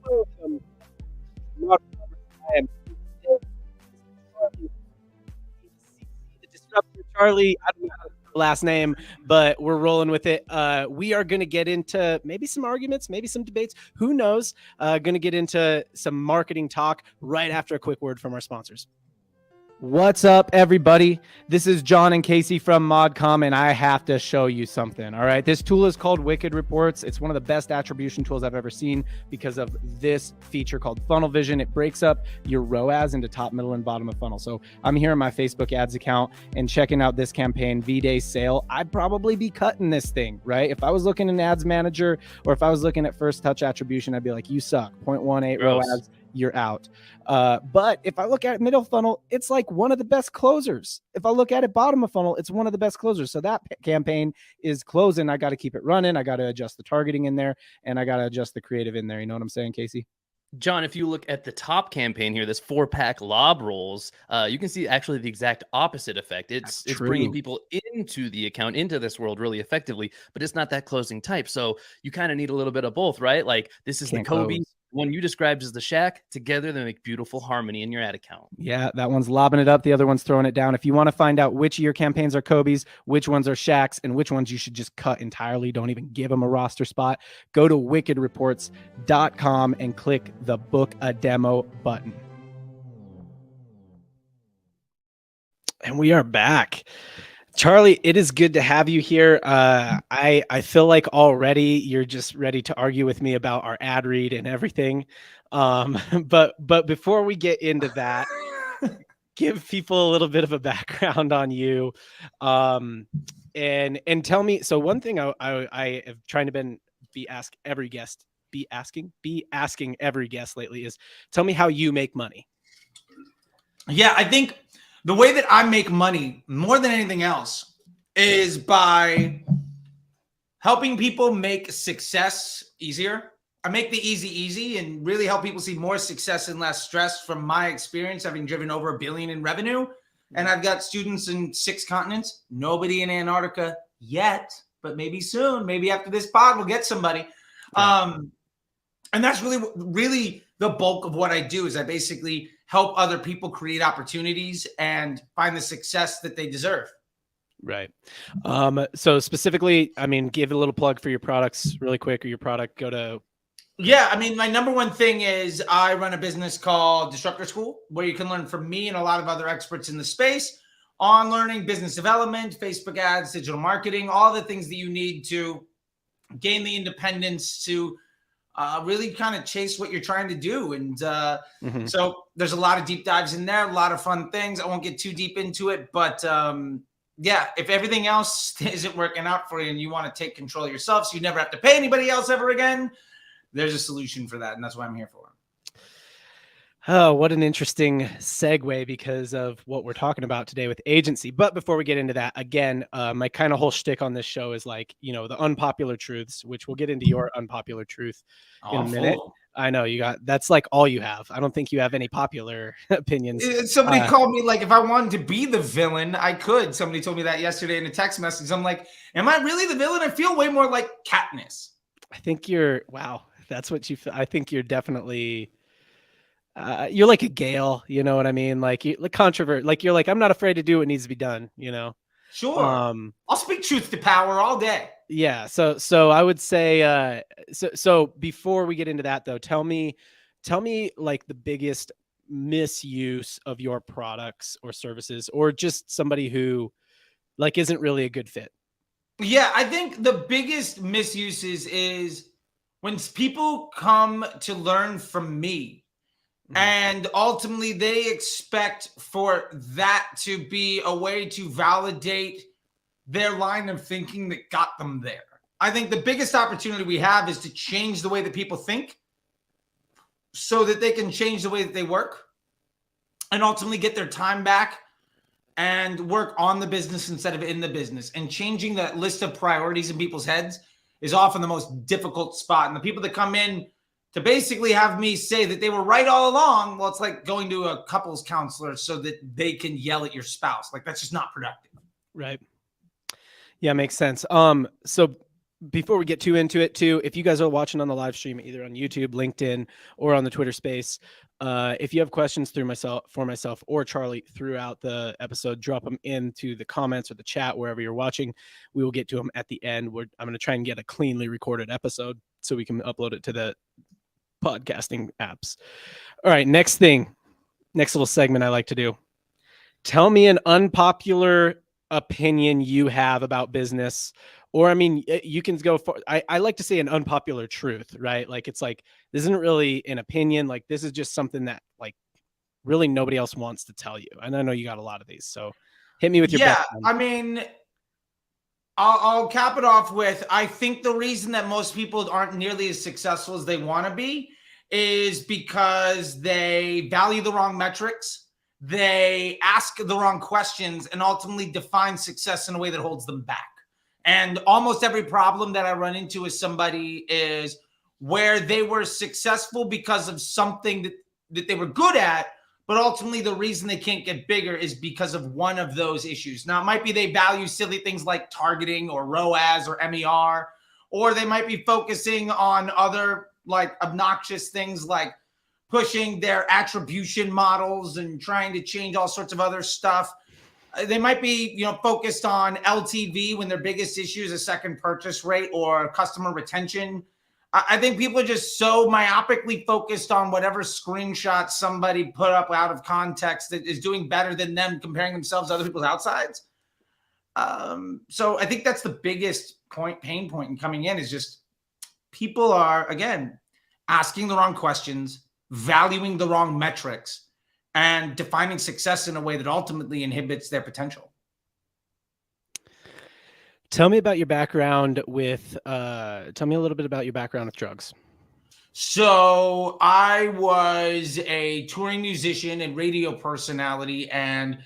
Welcome to ModCom. I am Charlie, the Disruptor Charlie. I don't know how to say the last name, but we're rolling with it. We are going to get into maybe some arguments, maybe some debates. Who knows? Going to get into some marketing talk right after a quick word from our sponsors. What's up, everybody? This is John and Casey from ModCom, and I have to show you something. All right, this tool is called Wicked Reports. It's one of the best attribution tools I've ever seen because of this feature called Funnel Vision. It breaks up your ROAS into top, middle, and bottom of funnel. So I'm here in my Facebook ads account and checking out this campaign, V-Day Sale. I'd probably be cutting this thing, right? If I was looking in Ads Manager or if I was looking at first touch attribution, I'd be like, you suck, 0.18 ROAS. You're out. But if I look at middle funnel, it's like one of the best closers. If I look at it bottom of funnel, it's one of the best closers. So that campaign is closing. I got to keep it running. I got to adjust the targeting in there, and I got to adjust the creative in there. You know what I'm saying, Casey? John, if you look at the top campaign here, this 4-pack lob rolls, you can see actually the exact opposite effect. It's bringing people into the account, into this world really effectively, but it's not that closing type. So you kind of need a little bit of both, right? Like this is the Kobe. One you described as the Shack. Together, they make beautiful harmony in your ad account. Yeah, that one's lobbing it up. The other one's throwing it down. If you want to find out which of your campaigns are Kobe's, which ones are Shacks, and which ones you should just cut entirely, don't even give them a roster spot, go to wickedreports.com and click the Book a Demo button. And we are back. Charlie, it is good to have you here. I feel like already you're just ready to argue with me about our ad read and everything. But before we get into that, give people a little bit of a background on you, and tell me. So one thing I have trying to be asking every guest lately is tell me how you make money. Yeah, I think the way that I make money more than anything else is by helping people make success easier. I make the easy and really help people see more success and less stress from my experience, having driven over $1 billion in revenue. And I've got students in 6 continents, nobody in Antarctica yet, but maybe soon, maybe after this pod, we'll get somebody. Yeah. And that's really the bulk of what I do is I basically help other people create opportunities and find the success that they deserve. Right. So specifically, I mean, give a little plug for your products really quick or your product. Yeah. I mean, my number one thing is I run a business called Disruptor School, where you can learn from me and a lot of other experts in the space on learning business development, Facebook ads, digital marketing, all the things that you need to gain the independence to really kind of chase what you're trying to do. And so there's a lot of deep dives in there, a lot of fun things. I won't get too deep into it, but yeah, if everything else isn't working out for you and you want to take control yourself so you never have to pay anybody else ever again, there's a solution for that. And that's what I'm here for. Oh, what an interesting segue because of what we're talking about today with agency. But before we get into that, again, my kind of whole shtick on this show is like, you know, the unpopular truths, which we'll get into your unpopular truth in a minute. I know that's like all you have. I don't think you have any popular opinions. Somebody called me like, if I wanted to be the villain, I could. Somebody told me that yesterday in a text message. I'm like, am I really the villain? I feel way more like Katniss. I think wow. That's what you feel. I think you're definitely... you're like a Gale, you know what I mean? Like controversial, like you're like, I'm not afraid to do what needs to be done, you know? Sure. I'll speak truth to power all day. Yeah. So I would say, so before we get into that though, tell me like the biggest misuse of your products or services, or just somebody who like isn't really a good fit. Yeah. I think the biggest misuses is when people come to learn from me, and ultimately they expect for that to be a way to validate their line of thinking that got them there. I think the biggest opportunity we have is to change the way that people think so that they can change the way that they work and ultimately get their time back and work on the business instead of in the business. And changing that list of priorities in people's heads is often the most difficult spot. And the people that come in to basically have me say that they were right all along, well, it's like going to a couples counselor so that they can yell at your spouse. Like, that's just not productive. Right. Yeah, makes sense. So before we get too into it too, if you guys are watching on the live stream, either on YouTube, LinkedIn, or on the Twitter space, if you have questions for myself or Charlie throughout the episode, drop them into the comments or the chat, wherever you're watching. We will get to them at the end. I'm going to try and get a cleanly recorded episode so we can upload it to the podcasting apps. All right. Next little segment I like to do. Tell me an unpopular opinion you have about business. Or, I mean, you can go for, I like to say an unpopular truth, right? Like, it's like, this isn't really an opinion. Like, this is just something that, like, really nobody else wants to tell you. And I know you got a lot of these. So hit me with your best one. I mean, I'll cap it off with, I think the reason that most people aren't nearly as successful as they want to be is because they value the wrong metrics. They ask the wrong questions and ultimately define success in a way that holds them back. And almost every problem that I run into with somebody is where they were successful because of something that they were good at, but ultimately the reason they can't get bigger is because of one of those issues. Now, it might be they value silly things like targeting or ROAS or MER, or they might be focusing on other like obnoxious things like pushing their attribution models and trying to change all sorts of other stuff. They might be, focused on LTV when their biggest issue is a second purchase rate or customer retention. I think people are just so myopically focused on whatever screenshot somebody put up out of context that is doing better than them, comparing themselves to other people's outsides. So I think that's the biggest pain point in coming in is just people are, again, asking the wrong questions, valuing the wrong metrics, and defining success in a way that ultimately inhibits their potential. Tell me about your background with, tell me a little bit about your background with drugs. So I was a touring musician and radio personality and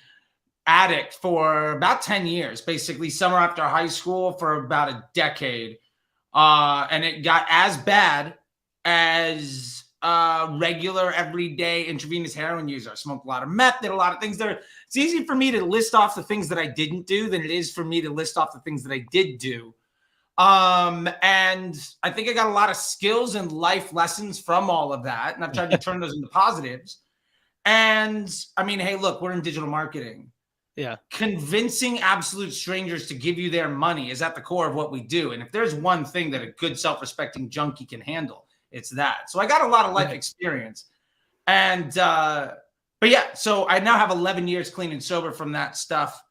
addict for about 10 years, basically summer after high school for about a decade. And it got as bad as regular everyday intravenous heroin user. I smoked a lot of meth, did a lot of things there. It's easy for me to list off the things that I didn't do than it is for me to list off the things that I did do. And I think I got a lot of skills and life lessons from all of that. And I've tried to turn those into positives. And I mean, hey, look, we're in digital marketing. Yeah. Convincing absolute strangers to give you their money is at the core of what we do. And if there's one thing that a good self-respecting junkie can handle, it's that. So I got a lot of life experience. And, but yeah, so I now have 11 years clean and sober from that stuff.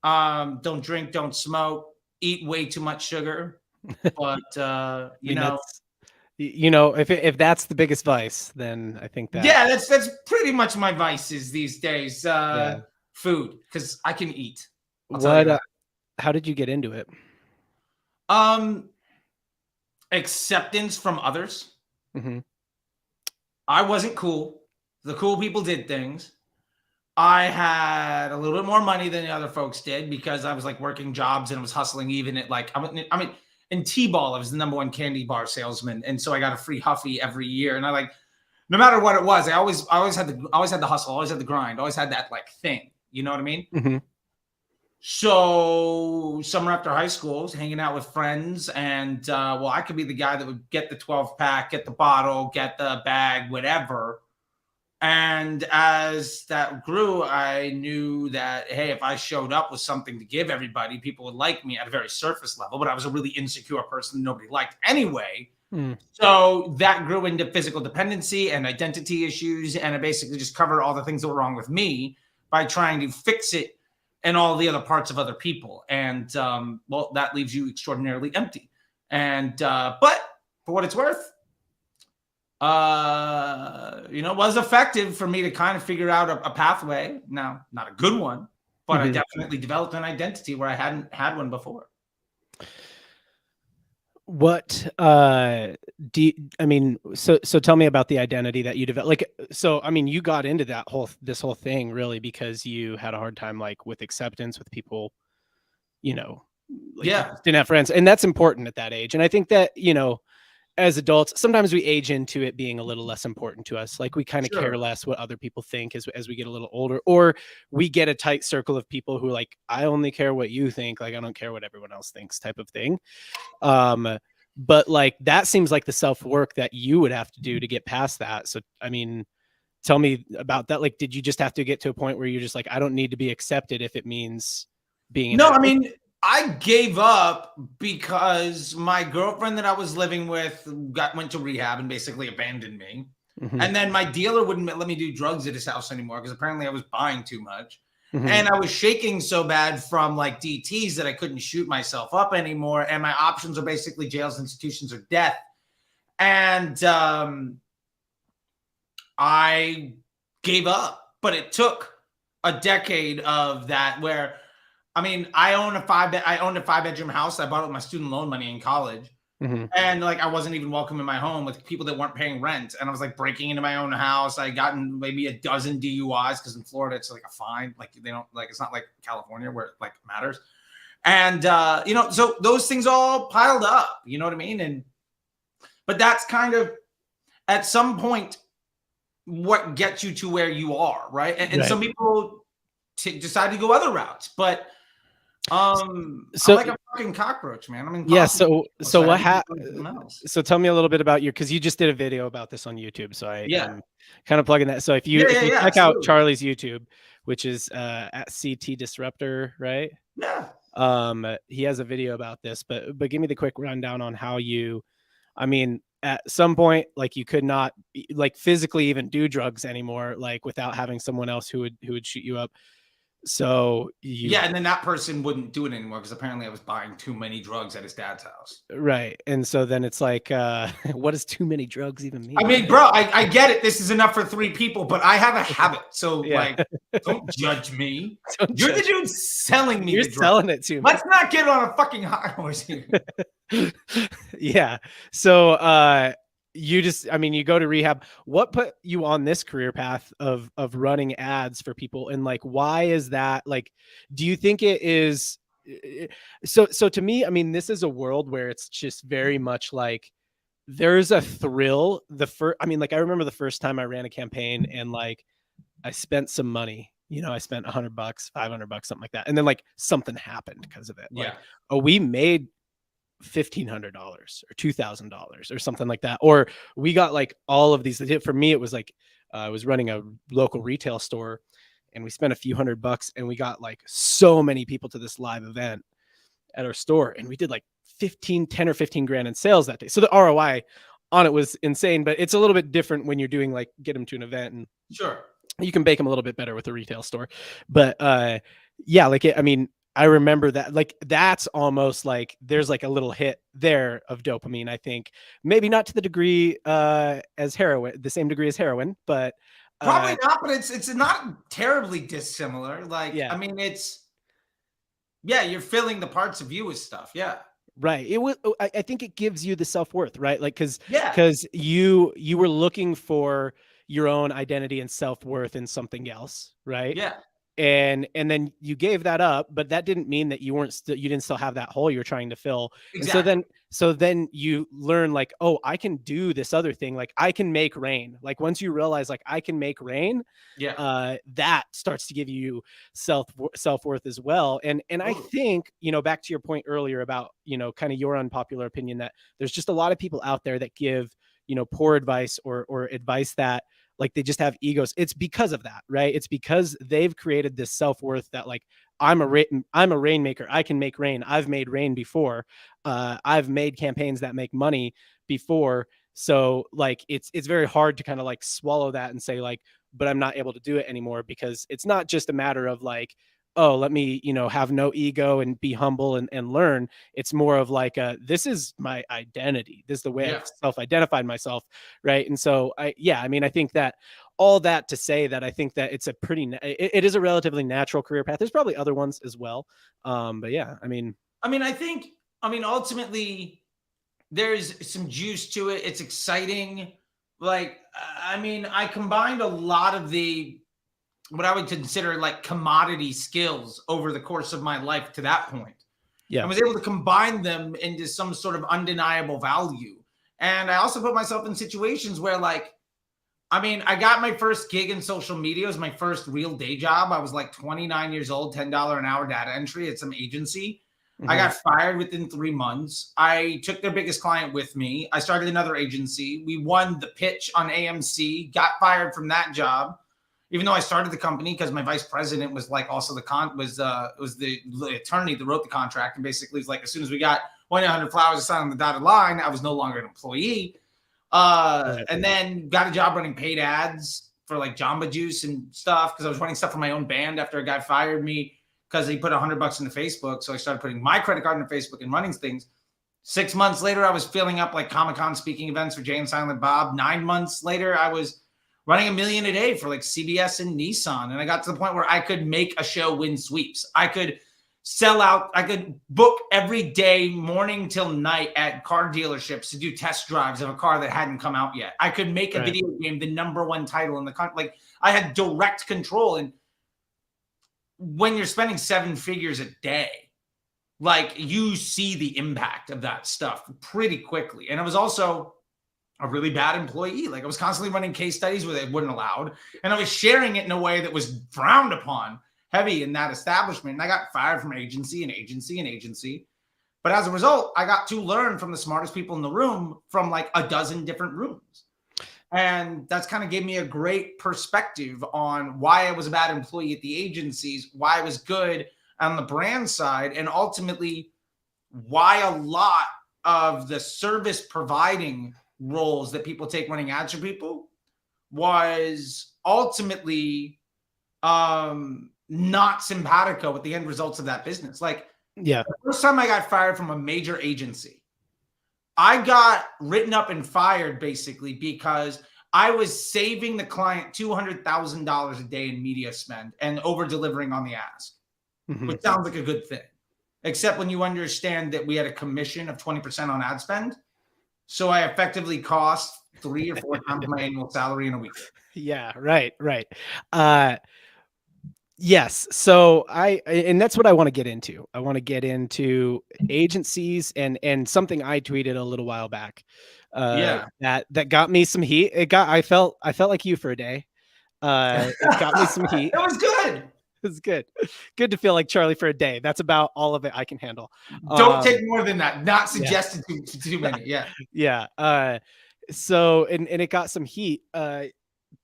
Don't drink, don't smoke, eat way too much sugar. But, if that's the biggest vice, then I think that. Yeah, that's pretty much my vices these days. Food, because I can eat. How did you get into it? Acceptance from others. Mm-hmm. I wasn't cool. The cool people did things. I had a little bit more money than the other folks did because I was like working jobs and I was hustling even at like, I mean, in T-ball, I was the #1 candy bar salesman. And so I got a free Huffy every year. And I like, no matter what it was, I always had the hustle, always had the grind, always had that like thing. You know what I mean? Mm-hmm. So summer after high school, I was hanging out with friends and, I could be the guy that would get the 12 pack, get the bottle, get the bag, whatever. And as that grew, I knew that, hey, if I showed up with something to give everybody, people would like me at a very surface level, but I was a really insecure person nobody liked anyway. So that grew into physical dependency and identity issues. And I basically just covered all the things that were wrong with me by trying to fix it and all the other parts of other people. And, that leaves you extraordinarily empty. And, but for what it's worth, it was effective for me to kind of figure out a pathway. Now, not a good one, but I definitely developed an identity where I hadn't had one before. What so tell me about the identity that you developed. Like, so I mean, you got into this whole thing really because you had a hard time like with acceptance with people, didn't have friends, and that's important at that age. And I think that as adults, sometimes we age into it being a little less important to us. Like we kind of care less what other people think as we get a little older, or we get a tight circle of people who like, I only care what you think. Like, I don't care what everyone else thinks type of thing. But like, that seems like the self-work that you would have to do to get past that. So, I mean, tell me about that. Like, did you just have to get to a point where you're just like, I don't need to be accepted if it means being an addict? I mean, I gave up because my girlfriend that I was living with went to rehab and basically abandoned me. And then my dealer wouldn't let me do drugs at his house anymore because apparently I was buying too much. And I was shaking so bad from like DTs that I couldn't shoot myself up anymore. And my options are basically jails, institutions, or death. And I gave up, but it took a decade of that where, I mean, I owned a 5-bedroom house. I bought it with my student loan money in college. And like, I wasn't even welcome in my home with people that weren't paying rent. And I was like breaking into my own house. I gotten maybe a dozen DUIs because in Florida, it's like a fine. Like they don't like, it's not like California where it like matters. And, you know, so those things all piled up, you know what I mean? But that's kind of at some point what gets you to where you are. Right. And some people decide to go other routes, but so I'm like a fucking cockroach, man. I mean, so what happened? So tell me a little bit about because you just did a video about this on YouTube. So I'm kind of plugging that. So if you check out Charlie's YouTube, which is at CT Disruptor, right? Yeah. He has a video about this, but give me the quick rundown on how I mean, at some point, like you could not like physically even do drugs anymore, like without having someone else who would shoot you up. So and then that person wouldn't do it anymore because apparently I was buying too many drugs at his dad's house. Right. And so then it's like, what does too many drugs even mean? I mean, bro, I get it. This is enough for 3 people, but I have a habit. So like, don't judge me. You're the dude selling me. You're selling it to me. Let's not get on a fucking high horse here. Yeah. So you you go to rehab. What put you on this career path of running ads for people? And like, why is that? Like, do you think it is? So to me, I mean, this is a world where it's just very much like there's a thrill. I remember the first time I ran a campaign and like I spent some money. You know, I spent $100, $500, something like that, and then like something happened because of it. Like, we made $1,500 or $2,000 or something like that, or we got like all of these. For me, it was like I was running a local retail store and we spent a few $100 and we got like so many people to this live event at our store, and we did like 10 or 15 grand in sales that day. So the ROI on it was insane, but it's a little bit different when you're doing like get them to an event, and you can bake them a little bit better with a retail store. But I remember that, like, that's almost like there's like a little hit there of dopamine. I think maybe not to the degree as heroin, the same degree as heroin, but probably not. But it's not terribly dissimilar. Like, I mean, you're filling the parts of you with stuff. Yeah. Right. I think it gives you the self-worth, right? Like, because you were looking for your own identity and self-worth in something else, right? Yeah. And then you gave that up, but that didn't mean that you didn't still have that hole you're trying to fill. Exactly. And so then you learn like, oh, I can do this other thing. Like I can make rain. Like once you realize like I can make rain, that starts to give you self-worth as well. And I think, back to your point earlier about, kind of your unpopular opinion that there's just a lot of people out there that give, poor advice or advice that like they just have egos. It's because of that, right? It's because they've created this self-worth that like, I'm a rainmaker. I can make rain. I've made rain before. I've made campaigns that make money before. So like, it's very hard to kind of like swallow that and say like, but I'm not able to do it anymore, because it's not just a matter of like, oh, let me, have no ego and be humble and learn. It's more of like, this is my identity. This is the way I've self-identified myself. Right. And so I think that all that to say that I think that it's it is a relatively natural career path. There's probably other ones as well. But yeah, I think ultimately there's some juice to it. It's exciting. Like, I combined a lot of what I would consider like commodity skills over the course of my life to that point. Yeah. I was able to combine them into some sort of undeniable value. And I also put myself in situations where, like, I mean, I got my first gig in social media. It was my first real day job. I was like 29 years old, $10 an hour data entry at some agency. I got fired within 3 months. I took their biggest client with me. I started another agency. We won the pitch on AMC, got fired from that job, even though I started the company, because my vice president was like also the attorney that wrote the contract. And basically it's like, as soon as we got 100 flowers to sign on the dotted line, I was no longer an employee. And then got a job running paid ads for like Jamba Juice and stuff, because I was running stuff for my own band after a guy fired me because he put $100 into Facebook. So I started putting my credit card into Facebook and running things. 6 months later, I was filling up like Comic-Con speaking events for Jay and Silent Bob. 9 months later, I was running $1 million a day for like CBS and Nissan. And I got to the point where I could make a show win sweeps. I could sell out. I could book every day, morning till night, at car dealerships to do test drives of a car that hadn't come out yet. I could make a video game the #1 title in the country. Like, I had direct control. And when you're spending 7 figures a day, like, you see the impact of that stuff pretty quickly. And I was also a really bad employee. Like, I was constantly running case studies where they wouldn't allowed, and I was sharing it in a way that was frowned upon heavy in that establishment. And I got fired from agency and agency and agency. But as a result, I got to learn from the smartest people in the room from like a dozen different rooms. And that's kind of gave me a great perspective on why I was a bad employee at the agencies, why I was good on the brand side, and ultimately why a lot of the service providing roles that people take running ads for people was ultimately not simpatico with the end results of that business. Like, the first time I got fired from a major agency, I got written up and fired basically because I was saving the client $200,000 a day in media spend and over delivering on the ask, which sounds like a good thing, except when you understand that we had a commission of 20% on ad spend. So I effectively cost 3 or 4 times my annual salary in a week. Yeah, right. Yes. So and that's what I want to get into. I want to get into agencies and something I tweeted a little while back. That got me some heat. I felt like you for a day. It got me some heat. It was good. It was good. Good to feel like Charlie for a day. That's about all of it I can handle. Don't take more than that. Not suggested too many. Yeah. So and it got some heat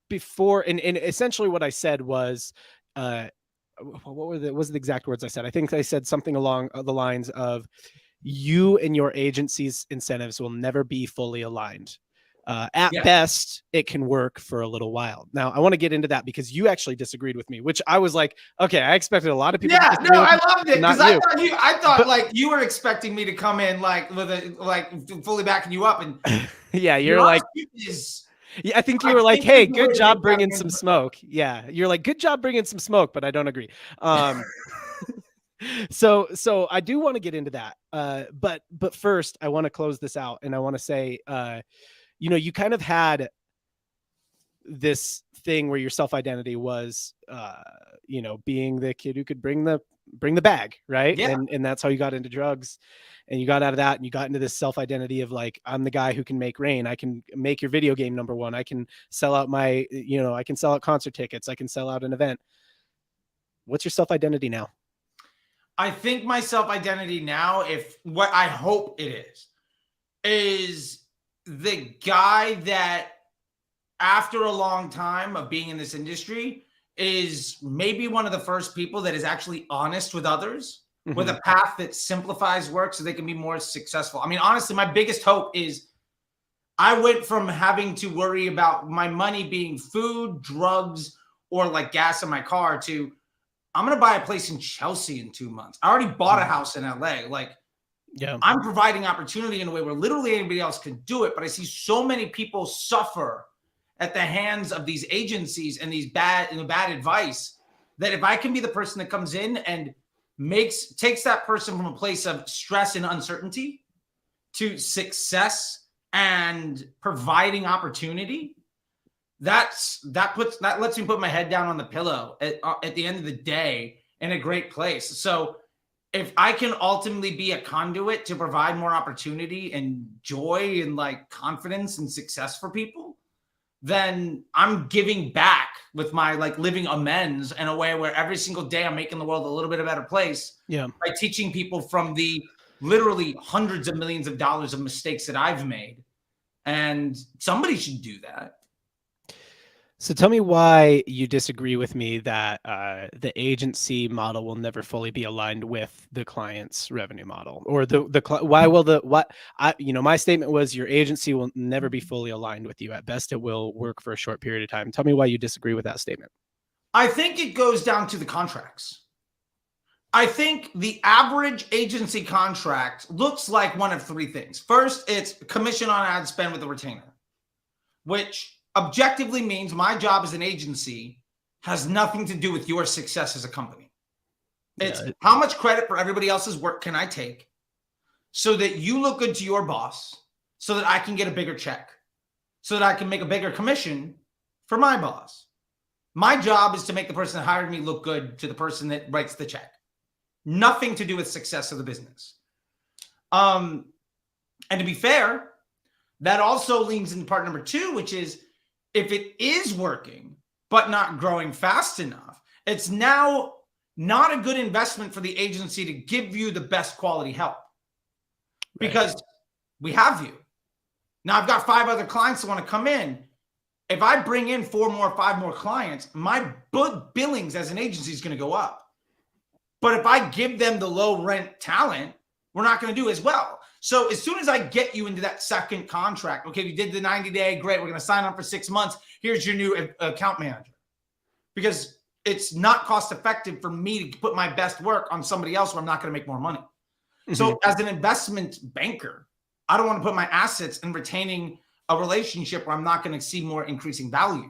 before, and essentially what I said was, what was the exact words I said? I think I said something along the lines of, you and your agency's incentives will never be fully aligned. At best, it can work for a little while. Now, I want to get into that because you actually disagreed with me, which I was like, okay, I expected a lot of people. Yeah, no, I loved it because I thought like you were expecting me to come in like with a fully backing you up, and yeah, you're like. Yeah, I think you were like, hey, good job bringing some smoke. Yeah, you're like, good job bringing some smoke, but I don't agree. So I do want to get into that. But first, I want to close this out, and I want to say, you kind of had this thing where your self-identity was, being the kid who could bring the bag, right? Yeah. And that's how you got into drugs. And you got out of that and you got into this self-identity of like, I'm the guy who can make rain. I can make your video game #1. I can sell out I can sell out concert tickets. I can sell out an event. What's your self-identity now? I think my self-identity now, if what I hope it is the guy that after a long time of being in this industry is maybe one of the first people that is actually honest with others. With a path that simplifies work so they can be more successful. I mean, honestly, my biggest hope is I went from having to worry about my money being food, drugs, or like gas in my car to I'm going to buy a place in Chelsea in 2 months. I already bought a house in LA. Like, I'm providing opportunity in a way where literally anybody else could do it. But I see so many people suffer at the hands of these agencies and these bad advice that if I can be the person that comes in and takes that person from a place of stress and uncertainty to success and providing opportunity, that lets me put my head down on the pillow at the end of the day in a great place. So if I can ultimately be a conduit to provide more opportunity and joy and like confidence and success for people, then I'm giving back with my like living amends in a way where every single day I'm making the world a little bit a better place. Yeah. By teaching people from the literally hundreds of millions of dollars of mistakes that I've made. And somebody should do that. So tell me why you disagree with me that the agency model will never fully be aligned with the client's revenue model, or my statement was your agency will never be fully aligned with you. At best, it will work for a short period of time. Tell me why you disagree with that statement. I think it goes down to the contracts. I think the average agency contract looks like one of three things. First, it's commission on ad spend with a retainer, which objectively means my job as an agency has nothing to do with your success as a company. It's how much credit for everybody else's work can I take so that you look good to your boss, so that I can get a bigger check, so that I can make a bigger commission for my boss. My job is to make the person that hired me look good to the person that writes the check. Nothing to do with success of the business. And to be fair, that also leans into part number two, which is if it is working, but not growing fast enough, it's now not a good investment for the agency to give you the best quality help because we have you. Now I've got 5 other clients that want to come in. If I bring in 4 more, 5 more clients, my billings as an agency is going to go up. But if I give them the low rent talent, we're not going to do as well. So as soon as I get you into that second contract, okay, you did the 90-day, great. We're going to sign on for 6 months. Here's your new account manager. Because it's not cost effective for me to put my best work on somebody else where I'm not going to make more money. Mm-hmm. So as an investment banker, I don't want to put my assets in retaining a relationship where I'm not going to see more increasing value.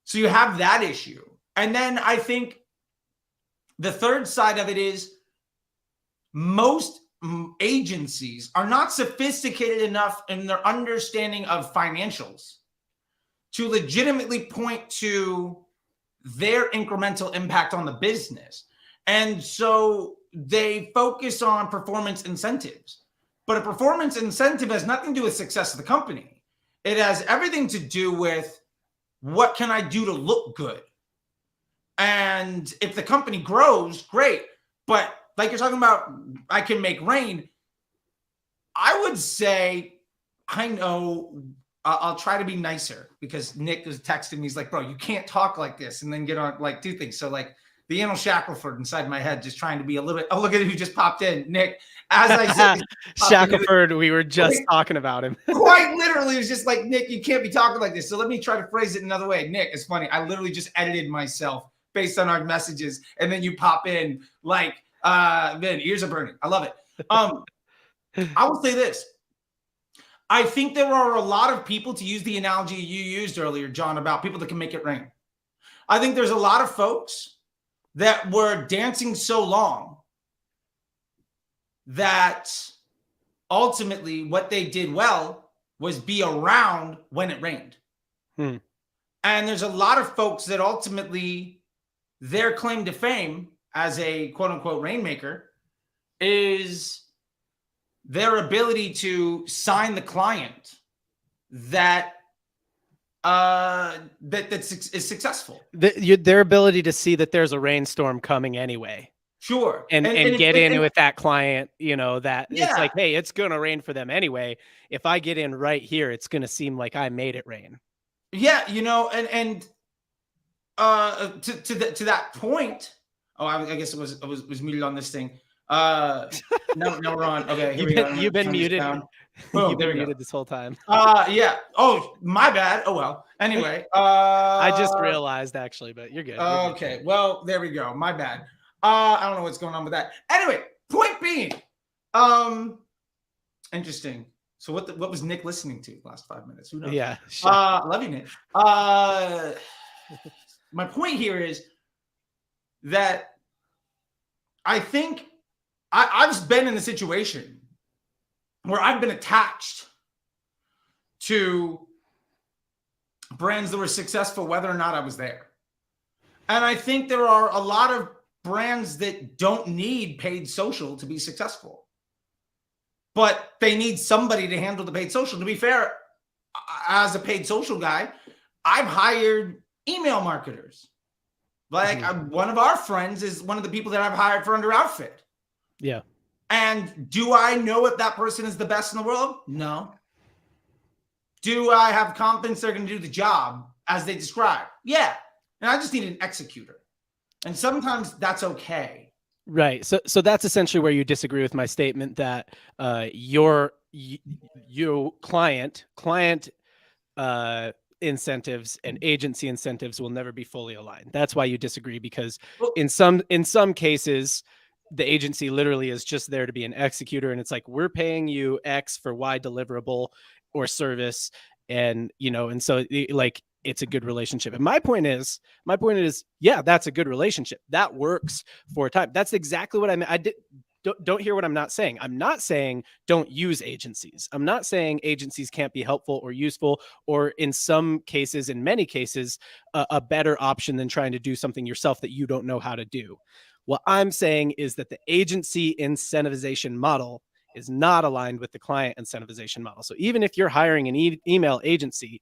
So you have that issue. And then I think the third side of it is most agencies are not sophisticated enough in their understanding of financials to legitimately point to their incremental impact on the business. And so they focus on performance incentives. But a performance incentive has nothing to do with success of the company. It has everything to do with what can I do to look good? And if the company grows, great. But like you're talking about, I can make rain. I would say, I know, I'll try to be nicer because Nick was texting me. He's like, bro, you can't talk like this and then get on, like, do things. So like the Anil Shackelford inside my head, just trying to be a little bit, oh, look at who just popped in. Nick, as I said, Shackelford, we were just talking about him. Quite literally, it was just like, Nick, you can't be talking like this. So let me try to phrase it another way. Nick, it's funny. I literally just edited myself based on our messages. And then you pop in like, man, ears are burning. I love it. I will say this. I think there are a lot of people, to use the analogy you used earlier, John, about people that can make it rain. I think there's a lot of folks that were dancing so long that ultimately what they did well was be around when it rained. And there's a lot of folks that ultimately their claim to fame as a quote unquote rainmaker is their ability to sign the client that is successful. Their ability to see that there's a rainstorm coming anyway. Sure. And get in with that client, you know, that it's like, hey, it's going to rain for them anyway. If I get in right here, it's going to seem like I made it rain. Yeah. You know, and to that point, oh, I guess it was muted on this thing. No, we're on. Okay. You've been muted. Boom, You've been muted this whole time. Yeah. Oh, my bad. Oh, well. Anyway. I just realized actually, but you're good. Okay. Well, there we go. My bad. I don't know what's going on with that. Anyway, point being, interesting. So what was Nick listening to the last 5 minutes? Who knows? Yeah. Love you, Nick. My point here is that I think I've been in a situation where I've been attached to brands that were successful, whether or not I was there. And I think there are a lot of brands that don't need paid social to be successful, but they need somebody to handle the paid social. To be fair, as a paid social guy, I've hired email marketers. Like one of our friends is one of the people that I've hired for Under Outfit. Yeah. And do I know if that person is the best in the world? No. Do I have confidence they're going to do the job as they describe? Yeah. And I just need an executor. And sometimes that's okay. Right. So that's essentially where you disagree with my statement that your client incentives and agency incentives will never be fully aligned. That's why you disagree, because in some cases, the agency literally is just there to be an executor, and it's like, we're paying you X for Y deliverable or service, and and so like it's a good relationship. And my point is, yeah, that's a good relationship. That works for a time. That's exactly what I meant. Don't hear what I'm not saying. I'm not saying don't use agencies. I'm not saying agencies can't be helpful or useful, or in some cases, in many cases, a better option than trying to do something yourself that you don't know how to do. What I'm saying is that the agency incentivization model is not aligned with the client incentivization model. So even if you're hiring an email agency,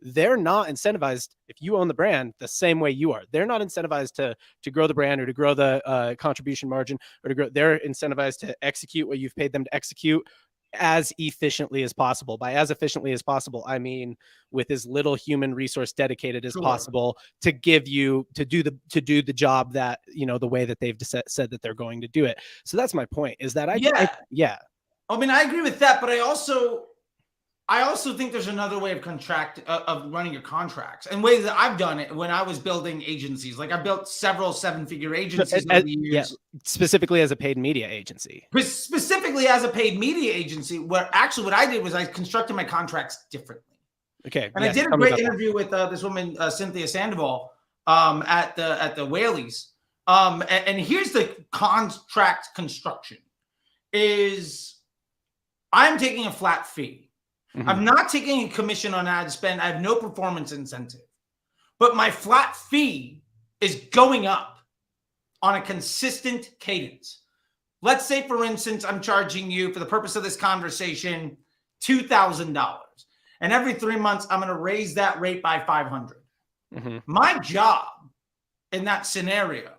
they're not incentivized, if you own the brand, the same way you are. They're not incentivized to grow the brand or to grow the contribution margin or to grow. They're incentivized to execute what you've paid them to execute as efficiently as possible. By as efficiently as possible, I mean with as little human resource dedicated as possible to give you to do the job that, the way that they've said that they're going to do it. So that's my point, is that yeah. I mean, I agree with that, but I also think there's another way of running your contracts, and ways that I've done it when I was building agencies. Like I built several 7-figure agencies over the years. Yeah, specifically as a paid media agency. Specifically as a paid media agency, where actually what I did was I constructed my contracts differently. Okay. And I did a great interview with this woman, Cynthia Sandoval, at the Whaleys. And here's the contract construction: is I'm taking a flat fee. Mm-hmm. I'm not taking a commission on ad spend. I have no performance incentive, but my flat fee is going up on a consistent cadence. Let's say, for instance, I'm charging you, for the purpose of this conversation, $2,000. And every 3 months, I'm going to raise that rate by $500. Mm-hmm. My job in that scenario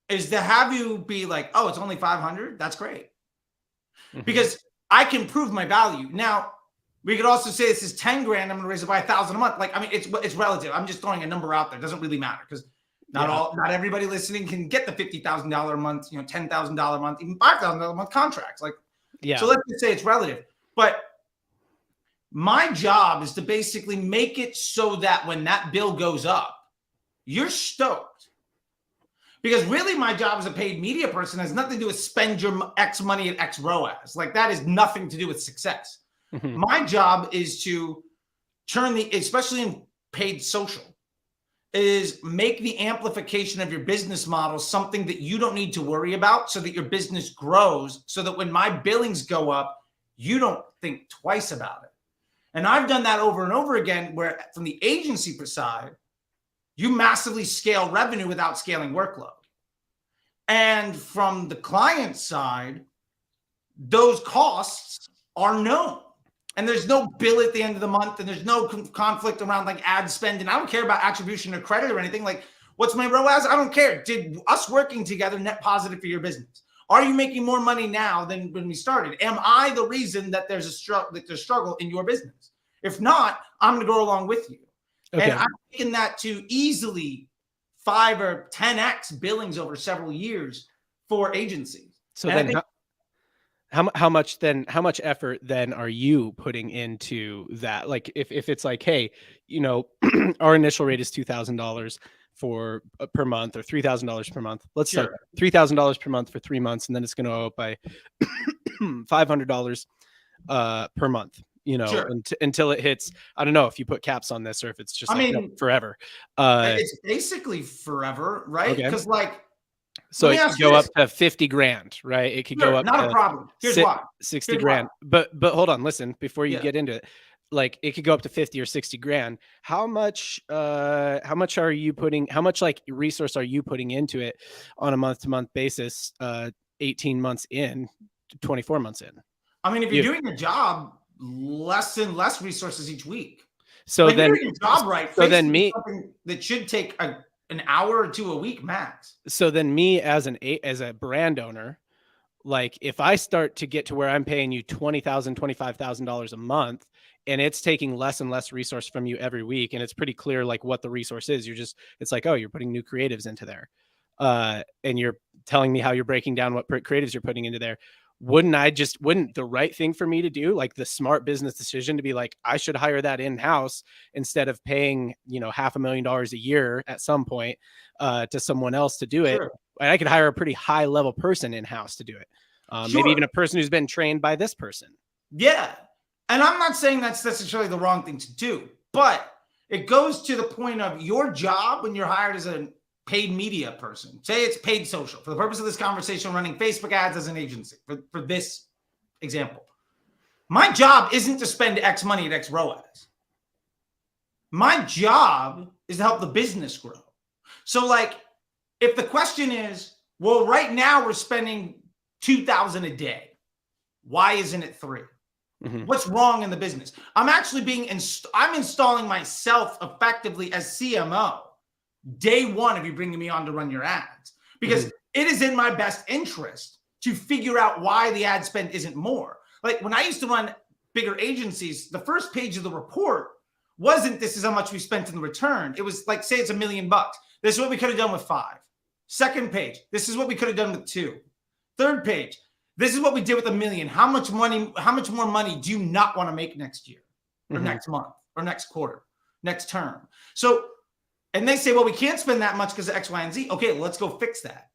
is to have you be like, oh, it's only $500? That's great. Mm-hmm. Because I can prove my value. Now, we could also say this is 10 grand. I'm going to raise it by $1,000 a month. Like, I mean, it's relative. I'm just throwing a number out there. It doesn't really matter, because not everybody listening can get the $50,000 a month, $10,000 a month, even $5,000 a month contracts. Like, so let's just say it's relative. But my job is to basically make it so that when that bill goes up, you're stoked. Because really, my job as a paid media person has nothing to do with spend your X money at X ROAS. Like, that is nothing to do with success. Mm-hmm. My job is to turn especially in paid social, is make the amplification of your business model something that you don't need to worry about, so that your business grows, so that when my billings go up, you don't think twice about it. And I've done that over and over again, where from the agency side, you massively scale revenue without scaling workload. And from the client side, those costs are known. And there's no bill at the end of the month, and there's no conflict around like ad spend. And I don't care about attribution or credit or anything. Like, what's my ROAS? I don't care. Did us working together net positive for your business? Are you making more money now than when we started? Am I the reason that there's a struggle in your business? If not, I'm going to go along with you. Okay. And I'm taking that to easily 5 or 10x billings over several years for agencies. So and then how much effort then are you putting into that? Like, if it's like, hey, our initial rate is $2,000 per month, or $3,000 per month. Let's start $3,000 per month for 3 months, and then it's going to go up by $500 per month. Until it hits, I don't know if you put caps on this or if it's just forever. It's basically forever, right? Because so it could go up to 50 grand, right? It could go up. Not a problem. Here's why. 60 grand. But hold on, listen, before you get into it, like it could go up to 50 or 60 grand. How much are you putting, how much like resource are you putting into it on a month to month basis, 18 months in, 24 months in? I mean, if you're doing your job, less and less resources each week. So like then, you're doing your job right. So then me, something that should take an hour or two a week max. So then me as a brand owner, like if I start to get to where I'm paying you $20,000, $25,000 a month, and it's taking less and less resource from you every week, and it's pretty clear like what the resource is. It's like, oh, you're putting new creatives into there, and you're telling me how you're breaking down what creatives you're putting into there. Wouldn't the right thing for me to do, like the smart business decision, to be like, I should hire that in-house instead of paying, $500,000 a year at some point to someone else to do it. Sure. I could hire a pretty high level person in-house to do it. Sure. Maybe even a person who's been trained by this person. Yeah. And I'm not saying that's necessarily the wrong thing to do, but it goes to the point of your job when you're hired as a paid media person. Say it's paid social. For the purpose of this conversation, running Facebook ads as an agency, for this example. My job isn't to spend X money at X ROAS. My job is to help the business grow. So like, if the question is, well, right now we're spending $2,000 a day. Why isn't it $3,000? Mm-hmm. What's wrong in the business? I'm actually I'm installing myself effectively as CMO day one of you bringing me on to run your ads, because it is in my best interest to figure out why the ad spend isn't more. Like when I used to run bigger agencies, the first page of the report wasn't this is how much we spent in the return. It was like, say it's $1 million. This is what we could have done with 5. Second page, this is what we could have done with 2. Third page, this is what we did with $1 million. How much more money do you not want to make next year or next month or next quarter, next term? So, and they say, well, we can't spend that much because of X, Y, and Z. Okay, let's go fix that.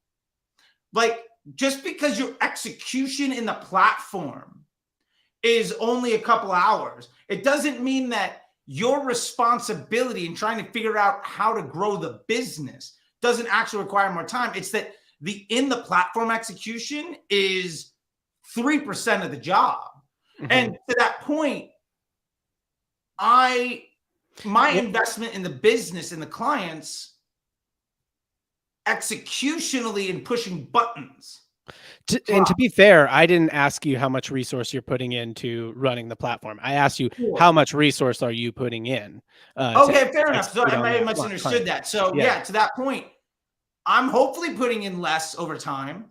Like, just because your execution in the platform is only a couple hours, it doesn't mean that your responsibility in trying to figure out how to grow the business doesn't actually require more time. It's that in the platform execution is 3% of the job. And to that point, my investment in the business and the clients executionally in pushing buttons. And to be fair, I didn't ask you how much resource you're putting into running the platform. I asked you, how much resource are you putting in? Okay, fair enough. So I may have misunderstood that. So yeah, to that point, I'm hopefully putting in less over time.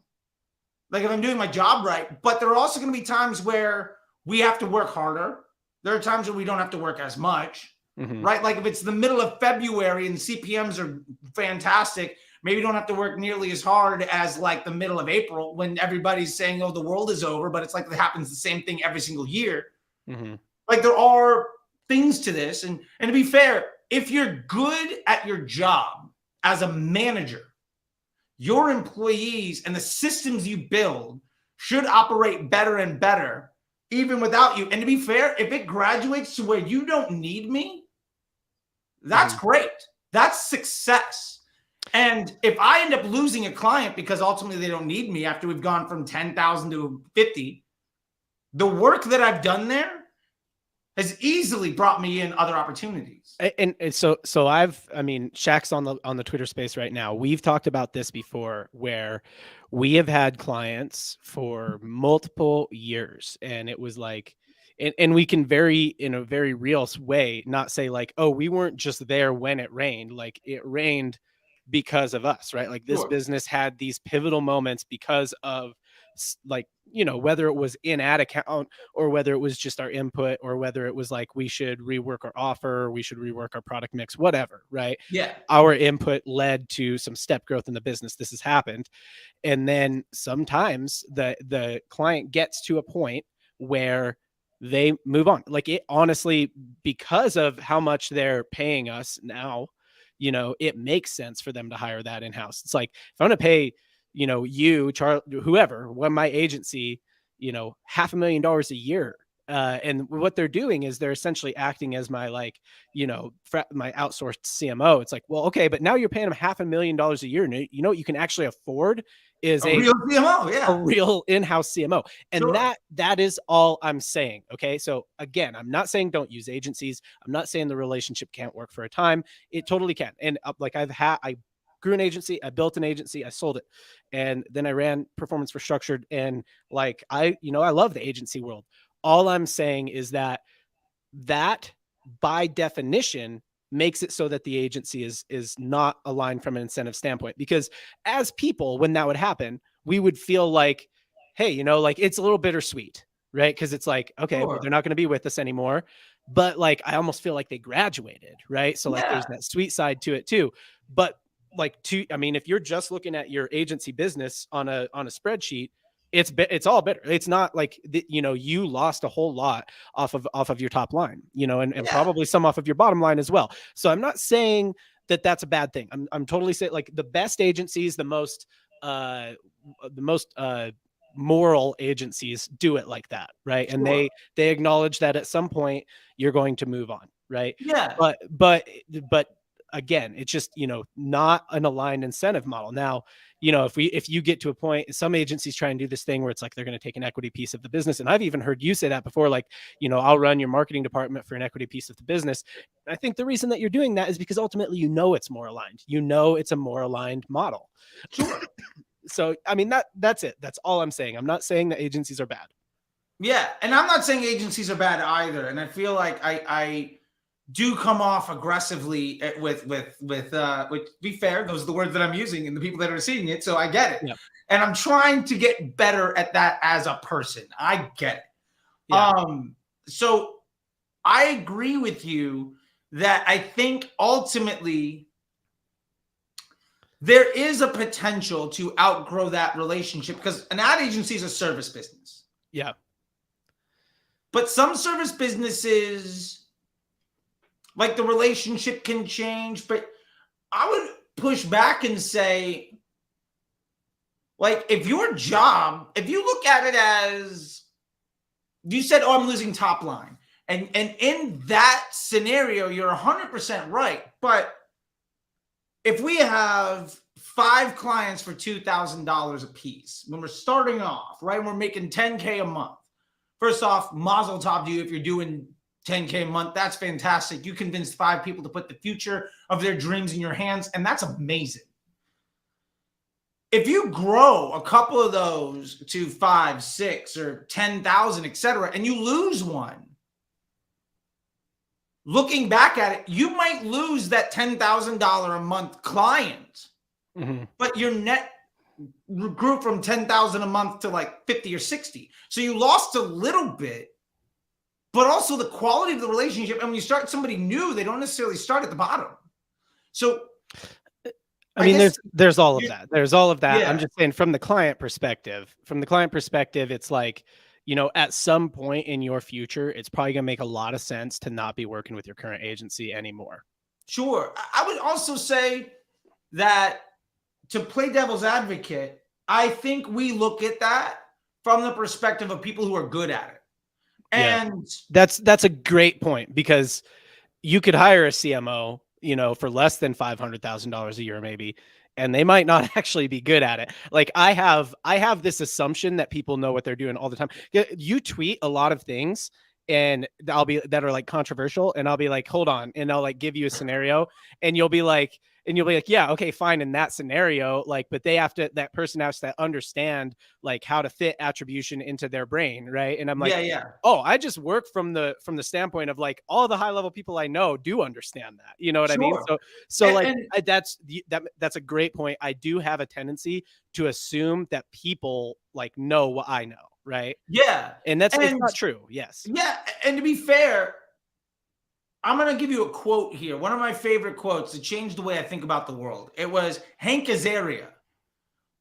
Like if I'm doing my job right, but there are also going to be times where we have to work harder. There are times where we don't have to work as much, right? Like if it's the middle of February and CPMs are fantastic, maybe you don't have to work nearly as hard as like the middle of April when everybody's saying, oh, the world is over, but it's like it happens the same thing every single year. Like there are things to this. And to be fair, if you're good at your job as a manager, your employees and the systems you build should operate better and better, even without you. And to be fair, if it graduates to where you don't need me, that's great. That's success. And if I end up losing a client because ultimately they don't need me after we've gone from 10,000 to 50, the work that I've done there has easily brought me in other opportunities. And so Shaq's on the Twitter space right now. We've talked about this before where we have had clients for multiple years, and it was like, and we can in a very real way, not say like, oh, we weren't just there when it rained. Like it rained because of us, right? Like this business had these pivotal moments because of like, whether it was in ad account or whether it was just our input or whether it was like, we should rework our offer, we should rework our product mix, whatever, right? Yeah. Our input led to some step growth in the business. This has happened. And then sometimes the client gets to a point where they move on. Like it honestly, because of how much they're paying us now, it makes sense for them to hire that in-house. It's like, if I'm going to pay, you, Charlie, whoever, my agency, $500,000 a year, And what they're doing is they're essentially acting as my, like, my outsourced CMO. It's like, well, okay, but now you're paying them $500,000 a year. And you know what you can actually afford is a real CMO, a real in-house CMO. And Sure. that is all I'm saying. Okay. So again, I'm not saying don't use agencies. I'm not saying the relationship can't work for a time. It totally can. And like I grew an agency, I built an agency, I sold it. And then I ran Performance Restructured. And like, I love the agency world. All I'm saying is that by definition makes it so that the agency is not aligned from an incentive standpoint, because as people, when that would happen, we would feel like, hey, like it's a little bittersweet, right? Because it's like, okay, well, they're not going to be with us anymore, but like I almost feel like they graduated, right? So like there's that sweet side to it too. But like, I mean, if you're just looking at your agency business on a spreadsheet, it's all bitter. It's not like you lost a whole lot off of your top line, and probably some off of your bottom line as well. So I'm not saying that that's a bad thing. I'm totally saying, like, the best agencies, the most moral agencies do it like that, right? And they acknowledge that at some point you're going to move on, right? Yeah. But again, it's just, not an aligned incentive model. Now, if you get to a point, some agencies try and do this thing where it's like they're going to take an equity piece of the business. And I've even heard you say that before, like, I'll run your marketing department for an equity piece of the business. I think the reason that you're doing that is because ultimately, it's more aligned. It's a more aligned model. Sure. So, I mean, that's it. That's all I'm saying. I'm not saying that agencies are bad. Yeah. And I'm not saying agencies are bad either. And I feel like I do come off aggressively with be fair, those are the words that I'm using and the people that are seeing it. So I get it. Yeah. And I'm trying to get better at that as a person. I get it. Yeah. So I agree with you that I think ultimately there is a potential to outgrow that relationship, because an ad agency is a service business. Yeah. But some service businesses, like, the relationship can change, but I would push back and say, like, if your job, if you look at it as, you said, oh, I'm losing top line. And in that scenario, you're 100% right. But if we have 5 clients for $2,000 a piece, when we're starting off, right, and we're making $10K a month, first off, mazel tov to you if you're doing $10K a month. That's fantastic. You convinced 5 people to put the future of their dreams in your hands, and that's amazing. If you grow a couple of those to 5, 6, or 10,000, etc., and you lose one, looking back at it, you might lose that $10,000 a month client, but your net grew from 10,000 a month to like 50 or 60. So you lost a little bit, but also the quality of the relationship. And when you start somebody new, they don't necessarily start at the bottom. So, I mean, there's all of that. There's all of that. Yeah. I'm just saying, from the client perspective, it's like, at some point in your future, it's probably going to make a lot of sense to not be working with your current agency anymore. Sure. I would also say that, to play devil's advocate, I think we look at that from the perspective of people who are good at it. And that's a great point, because you could hire a CMO, for less than $500,000 a year, maybe, and they might not actually be good at it. Like, I have this assumption that people know what they're doing all the time. You tweet a lot of things, and that are like controversial, and I'll be like, hold on, and I'll like give you a scenario, and you'll be like, yeah, okay, fine, in that scenario, like, but that person has to understand like how to fit attribution into their brain, right? And I'm like, oh, I just work from the standpoint of like, all the high level people I know do understand that, you know what I mean? So that's a great point. I do have a tendency to assume that people like know what I know, right? Yeah, and it's not true. Yes. Yeah, and to be fair, I'm going to give you a quote here. One of my favorite quotes that changed the way I think about the world. It was Hank Azaria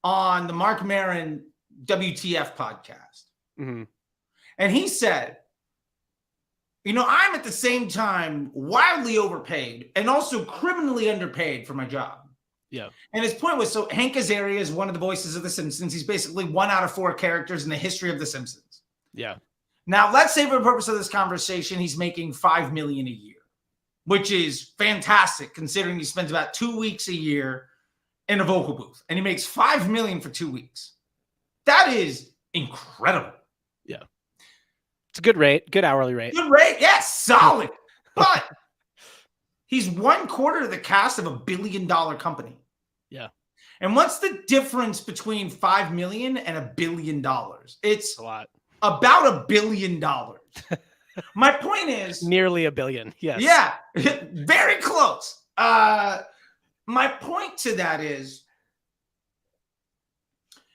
on the Mark Maron WTF podcast. And he said, I'm at the same time wildly overpaid and also criminally underpaid for my job. Yeah. And his point was, so Hank Azaria is one of the voices of The Simpsons. He's basically 1 out of 4 characters in the history of The Simpsons. Yeah. Now, let's say for the purpose of this conversation, he's making $5 million a year, which is fantastic considering he spends about 2 weeks a year in a vocal booth, and he makes $5 million for 2 weeks. That is incredible. Yeah. It's a good rate, good hourly rate. Good rate, yes, solid. But he's 1/4 of the cast of $1 billion company. Yeah. And what's the difference between 5 million and $1 billion? It's a lot. About $1 billion. My point is nearly $1 billion. Yes. Yeah, very close. My point to that is,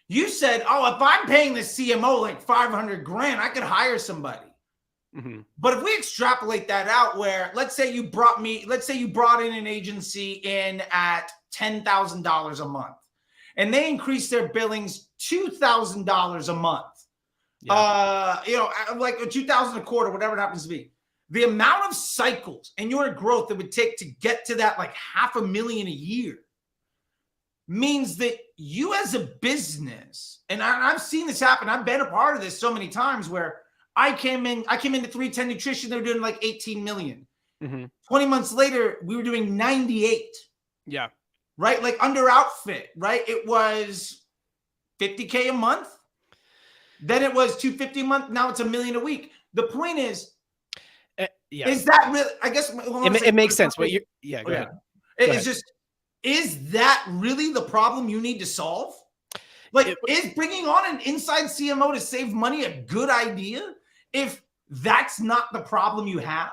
you said, "Oh, if I'm paying the CMO like 500 grand, I could hire somebody." Mm-hmm. But if we extrapolate that out, where let's say you brought in an agency in at $10,000 a month, and they increase their billings $2,000 a month. Yeah. Like $2,000 a quarter, whatever it happens to be. The amount of cycles and your growth that would take to get to that like $500,000 a year means that you as a business, and I've seen this happen. I've been a part of this so many times where I came into 310 Nutrition. They were doing like 18 million. Mm-hmm. 20 months later, we were doing 98. Yeah. Right? Like under Outfit, right? It was $50K a month. Then it was $250 a month. Now it's $1 million a week. The point is, is that really? I guess it makes sense. What you? Yeah, go ahead. It's just, is that really the problem you need to solve? Like, is bringing on an inside CMO to save money a good idea if that's not the problem you have?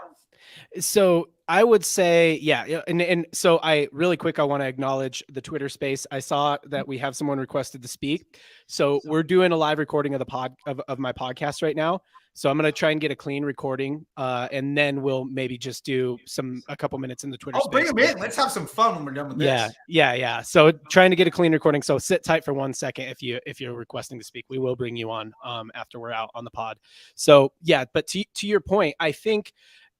So I would say, yeah. And so I want to acknowledge the Twitter space. I saw that we have someone requested to speak. So we're doing a live recording of the of my podcast right now. So I'm going to try and get a clean recording, and then we'll maybe just do a couple minutes in the Twitter space. Bring them in. Let's have some fun when we're done with this. Yeah. So trying to get a clean recording. So sit tight for 1 second. If you're requesting to speak, we will bring you on after we're out on the pod. So yeah, but to your point, I think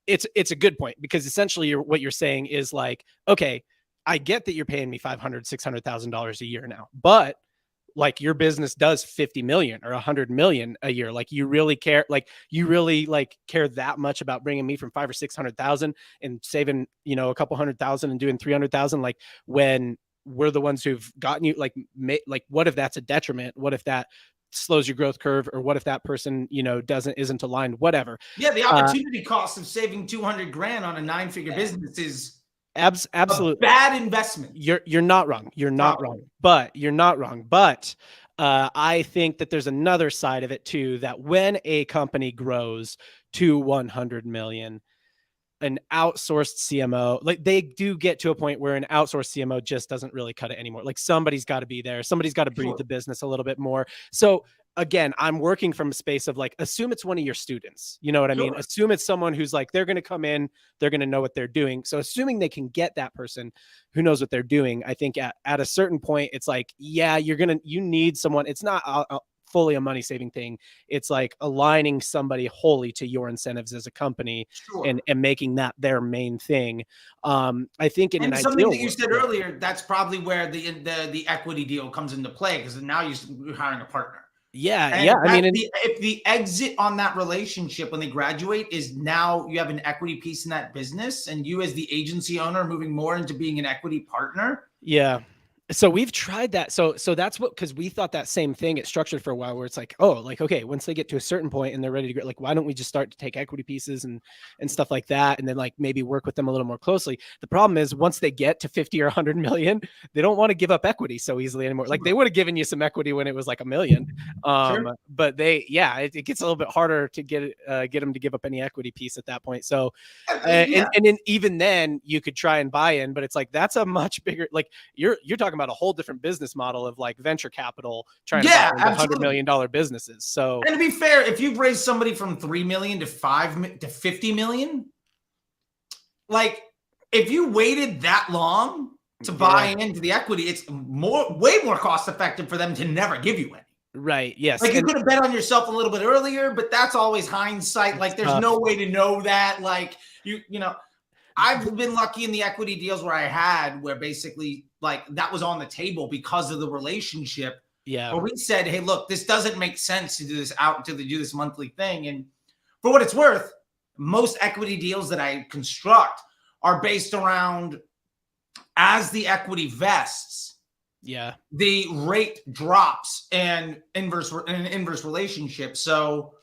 it's a good point, because essentially what you're saying is like, okay, I get that you're paying me $500,000-$600,000 a year now, but like your business does 50 million or 100 million a year. Like you really care, care that much about bringing me from 500,000 or 600,000 and saving, a couple 100,000 and doing 300,000. Like when we're the ones who've gotten you, like what if that's a detriment? What if that slows your growth curve, or what if that person, isn't aligned, whatever. Yeah. The opportunity cost of saving 200 grand on a 9-figure business is absolutely a bad investment. You're not wrong. You're not wrong. But I think that there's another side of it too, that when a company grows to 100 million, an outsourced CMO, like they do get to a point where an outsourced CMO just doesn't really cut it anymore. Like somebody's got to be there. Somebody's got to breathe the business a little bit more. So again, I'm working from a space of like, assume it's one of your students. You know what I mean? Assume it's someone who's like, they're going to come in, they're going to know what they're doing. So assuming they can get that person who knows what they're doing, I think at a certain point, it's like, yeah, you need someone. It's not fully a money saving thing. It's like aligning somebody wholly to your incentives as a company and making that their main thing. I think in something that you said earlier, that's probably where the equity deal comes into play, because now you're hiring a partner. Yeah. I mean, if the exit on that relationship when they graduate is now you have an equity piece in that business, and you as the agency owner are moving more into being an equity partner. Yeah. So we've tried that. So that's because we thought that same thing. It's structured for a while where it's like, okay, once they get to a certain point and they're ready to go, like, why don't we just start to take equity pieces and stuff like that, and then like maybe work with them a little more closely. The problem is once they get to 50 or 100 million, they don't want to give up equity so easily anymore. Like they would have given you some equity when it was like $1 million, but it gets a little bit harder to get them to give up any equity piece at that point. So and then even then you could try and buy in, but it's like that's a much bigger, like you're talking about a whole different business model of like venture capital trying to buy $100 million businesses. So, and to be fair, if you've raised somebody from 3 million to 50 million, like if you waited that long to buy into the equity, it's way more cost effective for them to never give you any. Right. Yes. Like you could have bet on yourself a little bit earlier, but that's always hindsight. Like there's no way to know that. Like I've been lucky in the equity deals where basically like that was on the table because of the relationship. Yeah. Where we said, hey, look, this doesn't make sense to do this monthly thing. And for what it's worth, most equity deals that I construct are based around as the equity vests, the rate drops and inverse relationship. So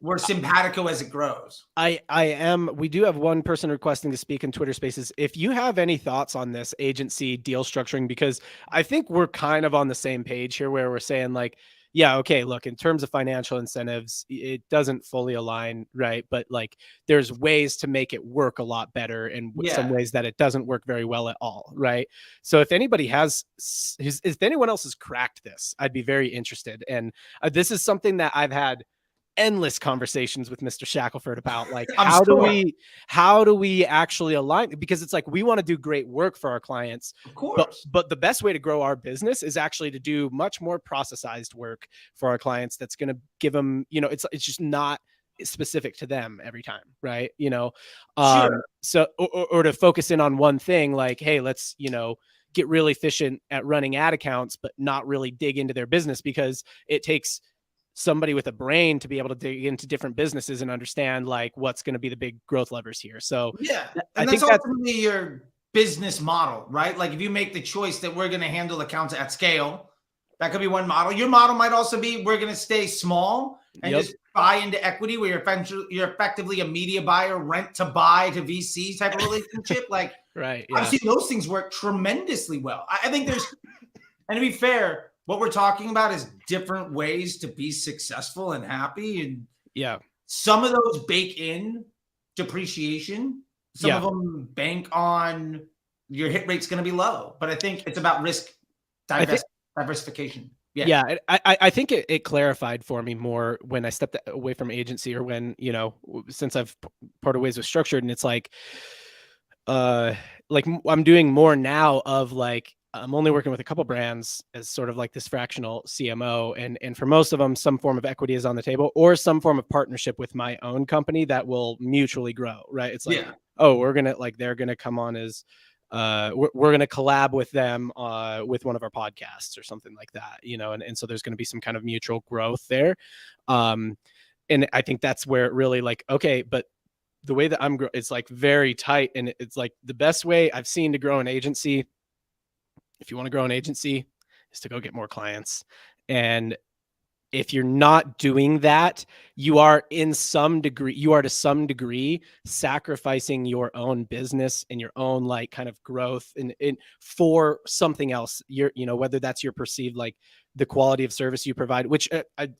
we're simpatico as it grows. We do have one person requesting to speak in Twitter Spaces. If you have any thoughts on this agency deal structuring, because I think we're kind of on the same page here where we're saying like, yeah, okay, look, in terms of financial incentives, it doesn't fully align, right? But like there's ways to make it work a lot better and some ways that it doesn't work very well at all, right? So if anybody if anyone else has cracked this, I'd be very interested. And this is something that I've had endless conversations with Mr. Shackelford about, like, how do we actually align? Because it's like, we want to do great work for our clients, of course, but the best way to grow our business is actually to do much more processized work for our clients. That's going to give them, it's just not specific to them every time. Right. So, or to focus in on one thing, like, hey, let's, get really efficient at running ad accounts, but not really dig into their business, because it takes somebody with a brain to be able to dig into different businesses and understand like what's going to be the big growth levers here. So and that's ultimately your business model, right? Like if you make the choice that we're going to handle accounts at scale, that could be one model. Your model might also be we're going to stay small and just buy into equity, where you're effectively a media buyer, rent to buy to VC type of relationship. Like, I've seen those things work tremendously well. I think there's, and to be fair, what we're talking about is different ways to be successful and happy. And some of those bake in depreciation. Some of them bank on your hit rate's going to be low. But I think it's about risk diversification. I think it clarified for me more when I stepped away from agency, or when, since I've parted ways with Structured, and it's like I'm doing more now of like, I'm only working with a couple brands as sort of like this fractional CMO. And for most of them, some form of equity is on the table, or some form of partnership with my own company that will mutually grow. Right. It's like, they're going to come on as, we're going to collab with them, with one of our podcasts or something like that, and so there's going to be some kind of mutual growth there. And I think that's where it really like, okay, but the way that it's like very tight, and it's like the best way I've seen to grow an agency, if you want to grow an agency, is to go get more clients. And if you're not doing that, you are to some degree sacrificing your own business and your own like kind of growth and for something else. Whether that's your perceived like the quality of service you provide, which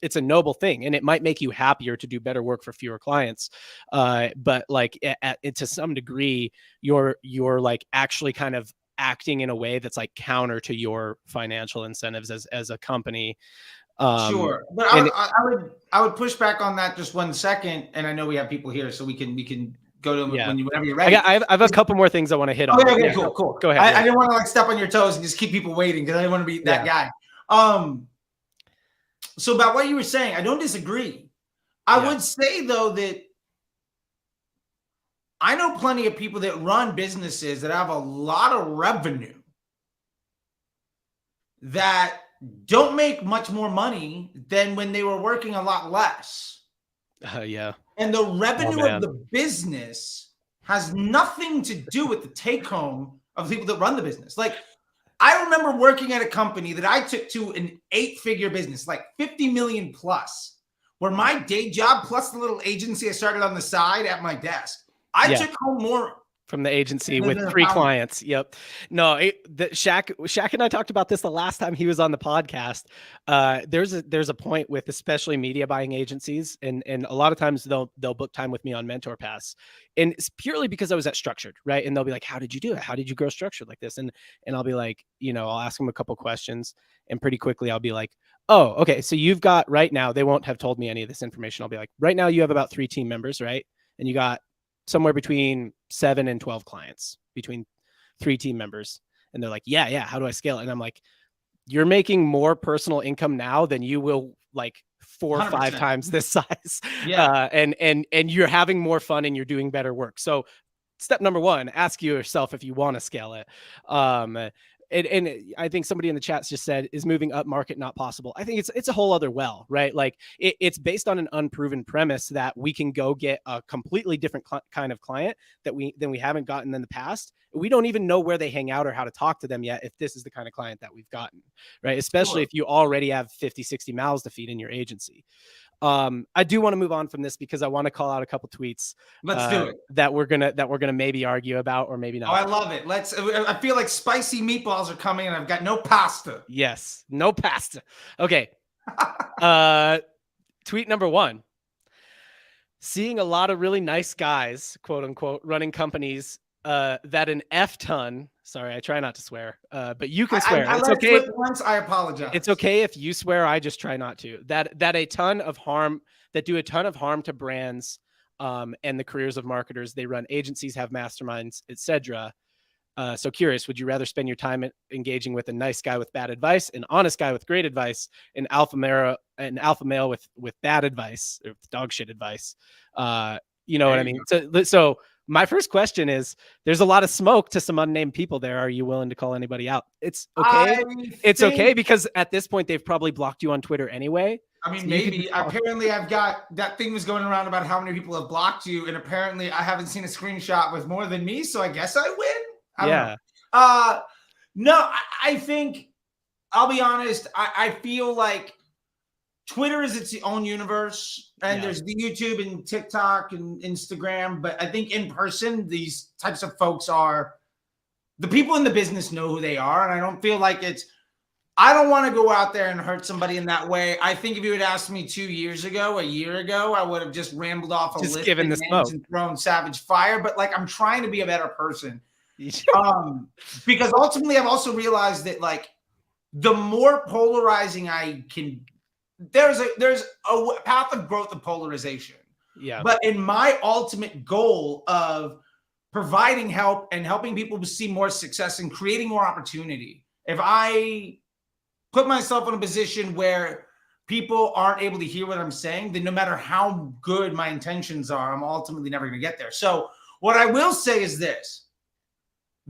it's a noble thing, and it might make you happier to do better work for fewer clients. But like to some degree, you're like actually kind of acting in a way that's like counter to your financial incentives as a company. Sure, but I would push back on that just 1 second, and I know we have people here, so we can go to them whenever you're ready. I have a couple more things I want to hit on. Okay, cool. Go ahead. I didn't want to like step on your toes and just keep people waiting, because I didn't want to be that guy. So about what you were saying, I don't disagree. I would say though that I know plenty of people that run businesses that have a lot of revenue that don't make much more money than when they were working a lot less. And the revenue of the business has nothing to do with the take home of the people that run the business. Like, I remember working at a company that I took to an 8-figure business, like 50 million plus, where my day job plus the little agency I started on the side at my desk, I took home more from the agency with 3 clients. Yep. No, Shaq and I talked about this the last time he was on the podcast. There's a point with especially media buying agencies, and a lot of times they'll book time with me on Mentor Pass, and it's purely because I was at Structured, right? And they'll be like, "How did you do it? How did you grow Structured like this?" And I'll be like, I'll ask them a couple questions, and pretty quickly I'll be like, "Oh, okay. So you've got right now." They won't have told me any of this information. I'll be like, "Right now you have about 3 team members, right? And you got somewhere between 7 and 12 clients, between 3 team members." And they're like, yeah. How do I scale it? And I'm like, you're making more personal income now than you will like 4 or 5 times this size. And you're having more fun and you're doing better work. So step number 1, ask yourself if you want to scale it. And I think somebody in the chats just said, is moving up market not possible? I think it's a whole other well, right? Like it's based on an unproven premise that we can go get a completely different kind of client than we haven't gotten in the past. We don't even know where they hang out or how to talk to them yet if this is the kind of client that we've gotten, right? Especially if you already have 50, 60 mouths to feed in your agency. I do want to move on from this because I want to call out a couple tweets. Let's do it. That we're gonna maybe argue about or maybe not. Oh, I love it. I feel like spicy meatballs are coming, and I've got no pasta. Yes, no pasta. Okay. Tweet number 1. Seeing a lot of really nice guys, quote unquote, running companies that an F ton. Sorry, I try not to swear, but you can swear. It's okay. Once I apologize. It's okay if you swear. I just try not to. That do a ton of harm to brands and the careers of marketers. They run agencies, have masterminds, etc. So curious, would you rather spend your time engaging with a nice guy with bad advice, an honest guy with great advice, an alpha male with bad advice or with dog shit advice? You know what I mean? So my first question is, there's a lot of smoke to some unnamed people there. Are you willing to call anybody out? It's okay. It's okay because at this point they've probably blocked you on Twitter anyway. I mean, so maybe. Apparently, I've got that thing was going around about how many people have blocked you, and apparently I haven't seen a screenshot with more than me, so I guess I win. I don't know. No, I think I'll be honest. I feel like Twitter is its own universe, and there's the YouTube and TikTok and Instagram. But I think in person, these types of folks are the people in the business know who they are, and I don't feel like I don't want to go out there and hurt somebody in that way. I think if you had asked me 2 years ago, a year ago, I would have just rambled off a list given the smoke and thrown savage fire. But like, I'm trying to be a better person. Because ultimately I've also realized that like the more polarizing I can, there's a path of growth of polarization. Yeah. But in my ultimate goal of providing help and helping people to see more success and creating more opportunity, if I put myself in a position where people aren't able to hear what I'm saying, then no matter how good my intentions are, I'm ultimately never going to get there. So what I will say is this.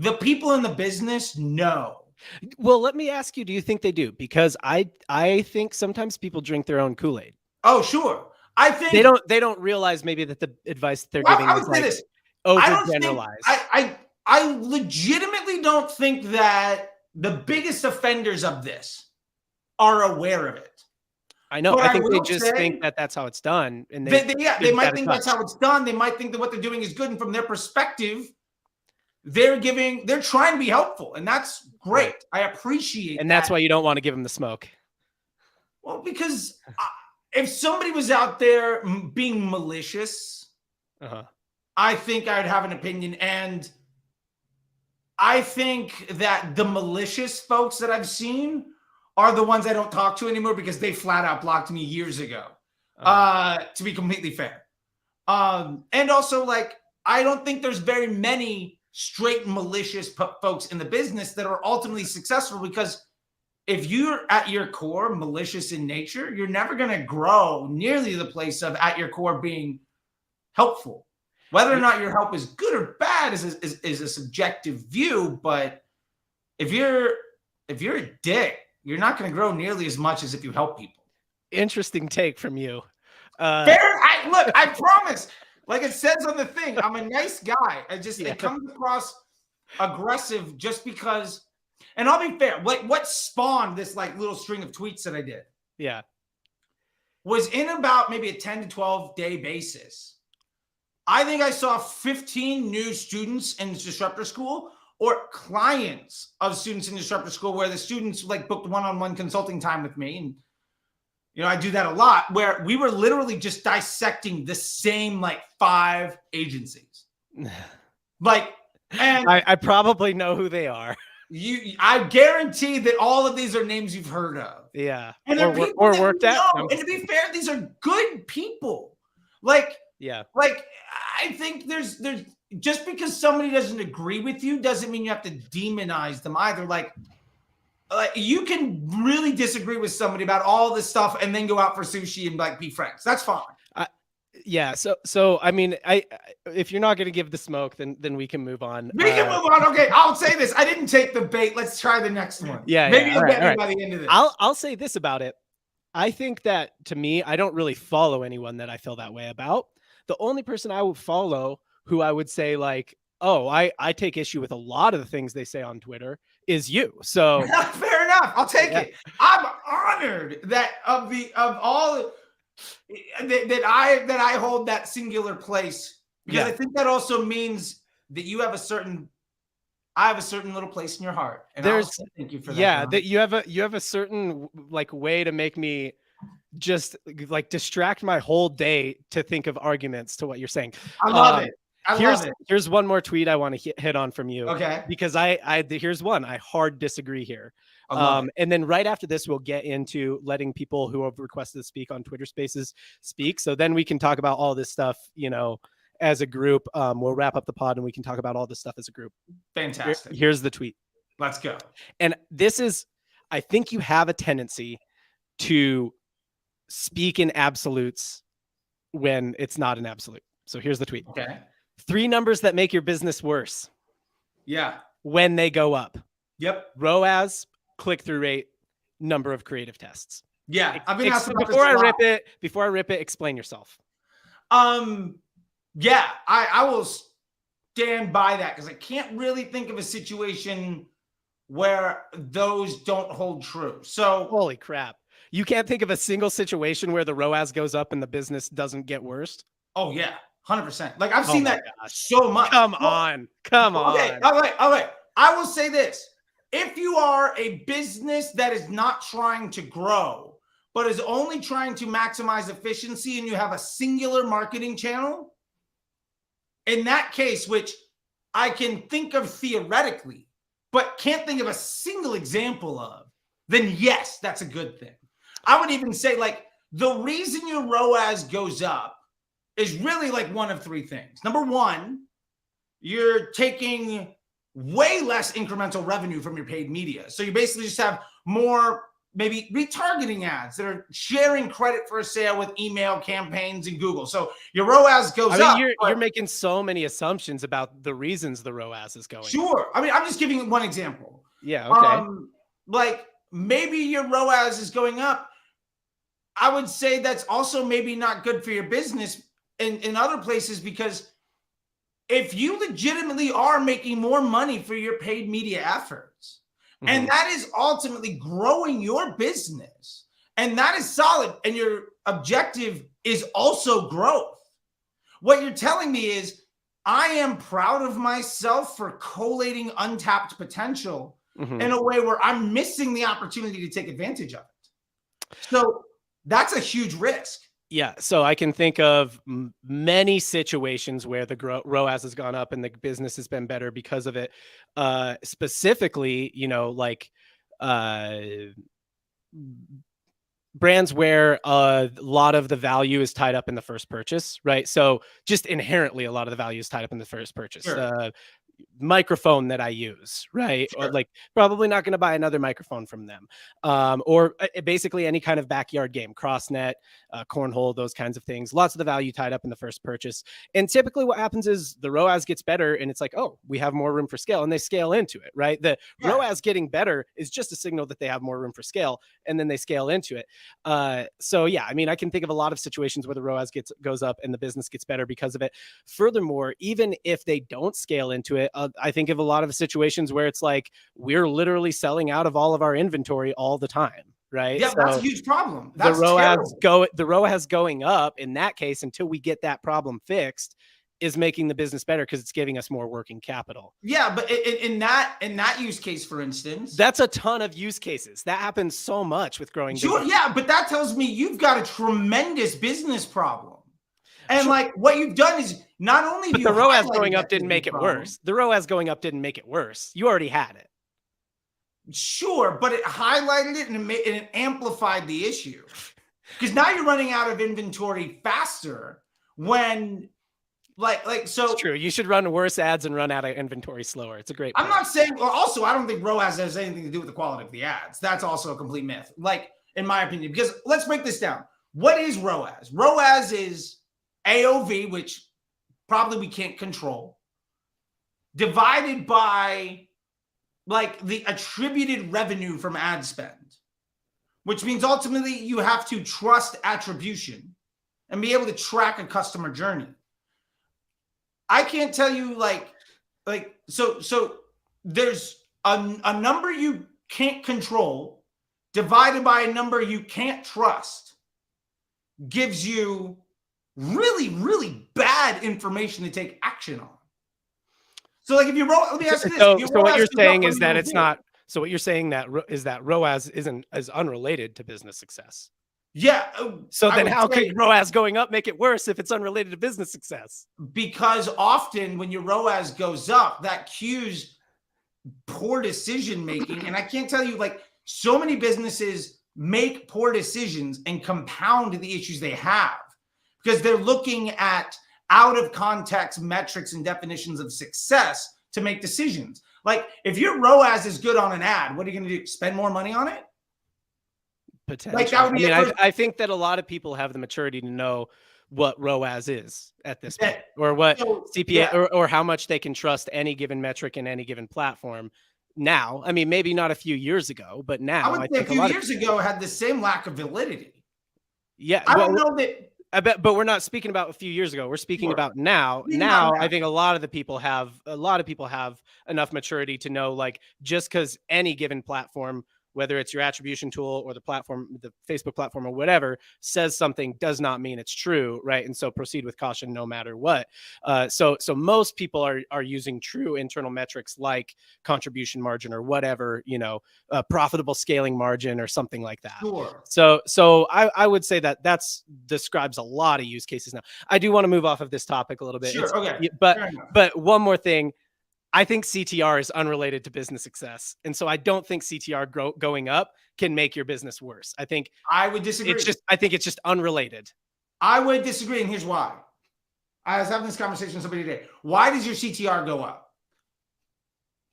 The people in the business know. Well, let me ask you, do you think they do? Because I think sometimes people drink their own Kool-Aid. Oh, sure. I think they don't realize maybe that the advice they're giving is like overgeneralized. I legitimately don't think that the biggest offenders of this are aware of it. I know. I think they just think that that's how it's done. And they might think that's how it's done. They might think that what they're doing is good. And from their perspective, they're trying to be helpful, and that's great. Right. I appreciate that. And that's why you don't want to give them the smoke. Well, because if somebody was out there being malicious, I think I'd have an opinion. And I think that the malicious folks that I've seen are the ones I don't talk to anymore because they flat out blocked me years ago, to be completely fair. And also, like, I don't think there's very many straight malicious folks in the business that are ultimately successful, because if you're at your core malicious in nature, you're never going to grow nearly the place of at your core being helpful. Whether or not your help is good or bad is a subjective view, but if you're a dick, you're not going to grow nearly as much as if you help people. Interesting take from you. Fair. I promise. Like it says on the thing, I'm a nice guy. It comes across aggressive just because. And I'll be fair. What spawned this like little string of tweets that I did? Yeah, was in about maybe a 10 to 12 day basis. I think I saw 15 new students in Disruptor School or clients of students in Disruptor School where the students like booked one-on-one consulting time with me. And I do that a lot, where we were literally just dissecting the same like 5 agencies. Like, and I probably know who they are. I guarantee that all of these are names you've heard of. Yeah. And or worked at. And to be fair, these are good people. Like, like I think there's just because somebody doesn't agree with you doesn't mean you have to demonize them either. Like you can really disagree with somebody about all this stuff and then go out for sushi and like be friends. That's fine. Yeah. So I mean, if you're not going to give the smoke, then we can move on. We can move on. Okay, I'll say this. I didn't take the bait. Let's try the next one. Yeah. Maybe you'll get me right. by the end of this. I'll say this about it. I think that, to me, I don't really follow anyone that I feel that way about. The only person I would follow who I would say like, oh, I take issue with a lot of the things they say on Twitter is you. So fair enough. I'll take it. I'm honored that of all that I hold that singular place, because I think that also means that you have I have a certain little place in your heart. And thank you for that. Yeah, that you have a certain like way to make me just like distract my whole day to think of arguments to what you're saying. I love it. Here's one more tweet I want to hit on from you. Okay. Because here's one. I hard disagree here. And then right after this, we'll get into letting people who have requested to speak on Twitter Spaces speak. So then we can talk about all this stuff, as a group. We'll wrap up the pod and we can talk about all this stuff as a group. Fantastic. Here's the tweet. Let's go. And this is, I think you have a tendency to speak in absolutes when it's not an absolute. So here's the tweet. Okay. 3 numbers that make your business worse. Yeah. When they go up. Yep. ROAS, click-through rate, number of creative tests. Yeah. I've been asked about before I rip it, explain yourself. Yeah, I will stand by that, because I can't really think of a situation where those don't hold true. So holy crap. You can't think of a single situation where the ROAS goes up and the business doesn't get worse? Oh yeah, 100%. Like I've seen that so much. Come on. Okay, all right. I will say this. If you are a business that is not trying to grow, but is only trying to maximize efficiency, and you have a singular marketing channel, in that case, which I can think of theoretically, but can't think of a single example of, then yes, that's a good thing. I would even say, like, the reason your ROAS goes up is really like one of 3 things. Number one, you're taking way less incremental revenue from your paid media. So you basically just have more maybe retargeting ads that are sharing credit for a sale with email campaigns and Google. So your ROAS goes up. You're making so many assumptions about the reasons the ROAS is going. Sure. I mean, I'm just giving one example. Yeah. Okay. Like maybe your ROAS is going up. I would say that's also maybe not good for your business in other places, because if you legitimately are making more money for your paid media efforts, and that is ultimately growing your business, and that is solid, and your objective is also growth, what you're telling me is, I am proud of myself for collating untapped potential in a way where I'm missing the opportunity to take advantage of it. So that's a huge risk. Yeah. So I can think of many situations where the ROAS has gone up and the business has been better because of it. Specifically, like brands where a lot of the value is tied up in the first purchase, right? So just inherently, a lot of the value is tied up in the first purchase. Sure. Microphone that I use, right? Sure. Or like probably not going to buy another microphone from them. Or basically any kind of backyard game, crossnet, cornhole, those kinds of things. Lots of the value tied up in the first purchase. And typically what happens is the ROAS gets better and it's like, oh, we have more room for scale, and they scale into it, right? The ROAS getting better is just a signal that they have more room for scale, and then they scale into it. So yeah, I mean, I can think of a lot of situations where the ROAS goes up and the business gets better because of it. Furthermore, even if they don't scale into it, I think of a lot of situations where it's like we're literally selling out of all of our inventory all the time, right? Yeah, so that's a huge problem. That's the ROAS going up in that case until we get that problem fixed is making the business better because it's giving us more working capital. Yeah, but in that use case, for instance, that's a ton of use cases. That happens so much with growing. Sure, business. Yeah, but that tells me you've got a tremendous business problem. And like what you've done is not only but the ROAS going up didn't make it worse. The ROAS going up didn't make it worse. You already had it. Sure, but it highlighted it and it amplified the issue. Because now you're running out of inventory faster when so it's true. You should run worse ads and run out of inventory slower. It's a great point. I'm not saying, also, I don't think ROAS has anything to do with the quality of the ads. That's also a complete myth, like in my opinion, because let's break this down. What is ROAS? ROAS is AOV, which probably we can't control, divided by like the attributed revenue from ad spend, which means ultimately you have to trust attribution and be able to track a customer journey. I can't tell you so there's a number you can't control divided by a number you can't trust gives you really, really bad information to take action on. So like if you roll, let me ask you this. So what you're saying is that it's not, so what you're saying is that ROAS is unrelated to business success. Yeah. So then how could ROAS going up make it worse if it's unrelated to business success? Because often when your ROAS goes up, that cues poor decision making. And I can't tell you, like, so many businesses make poor decisions and compound the issues they have because they're looking at out of context metrics and definitions of success to make decisions. Like if your ROAS is good on an ad, what are you going to do? Spend more money on it? Potentially. Like that would be I think that a lot of people have the maturity to know what ROAS is at this point, or what CPA or how much they can trust any given metric in any given platform. Now, I mean, maybe not a few years ago, but now I would say a few years ago had the same lack of validity. Yeah, I don't know that. I bet, but we're not speaking about a few years ago. We're speaking about now. Now, I think a lot of people have enough maturity to know, like, just because any given platform, whether it's your attribution tool or the platform, the Facebook platform or whatever, says something does not mean it's true, right? And so proceed with caution no matter what. So most people are using true internal metrics like contribution margin or whatever, profitable scaling margin or something like that. Sure. So I would say that describes a lot of use cases now. I do want to move off of this topic a little bit. Sure. Okay. But one more thing. I think CTR is unrelated to business success. And so I don't think CTR going up can make your business worse. I would disagree. I think it's just unrelated. I would disagree. And here's why. I was having this conversation with somebody today. Why does your CTR go up?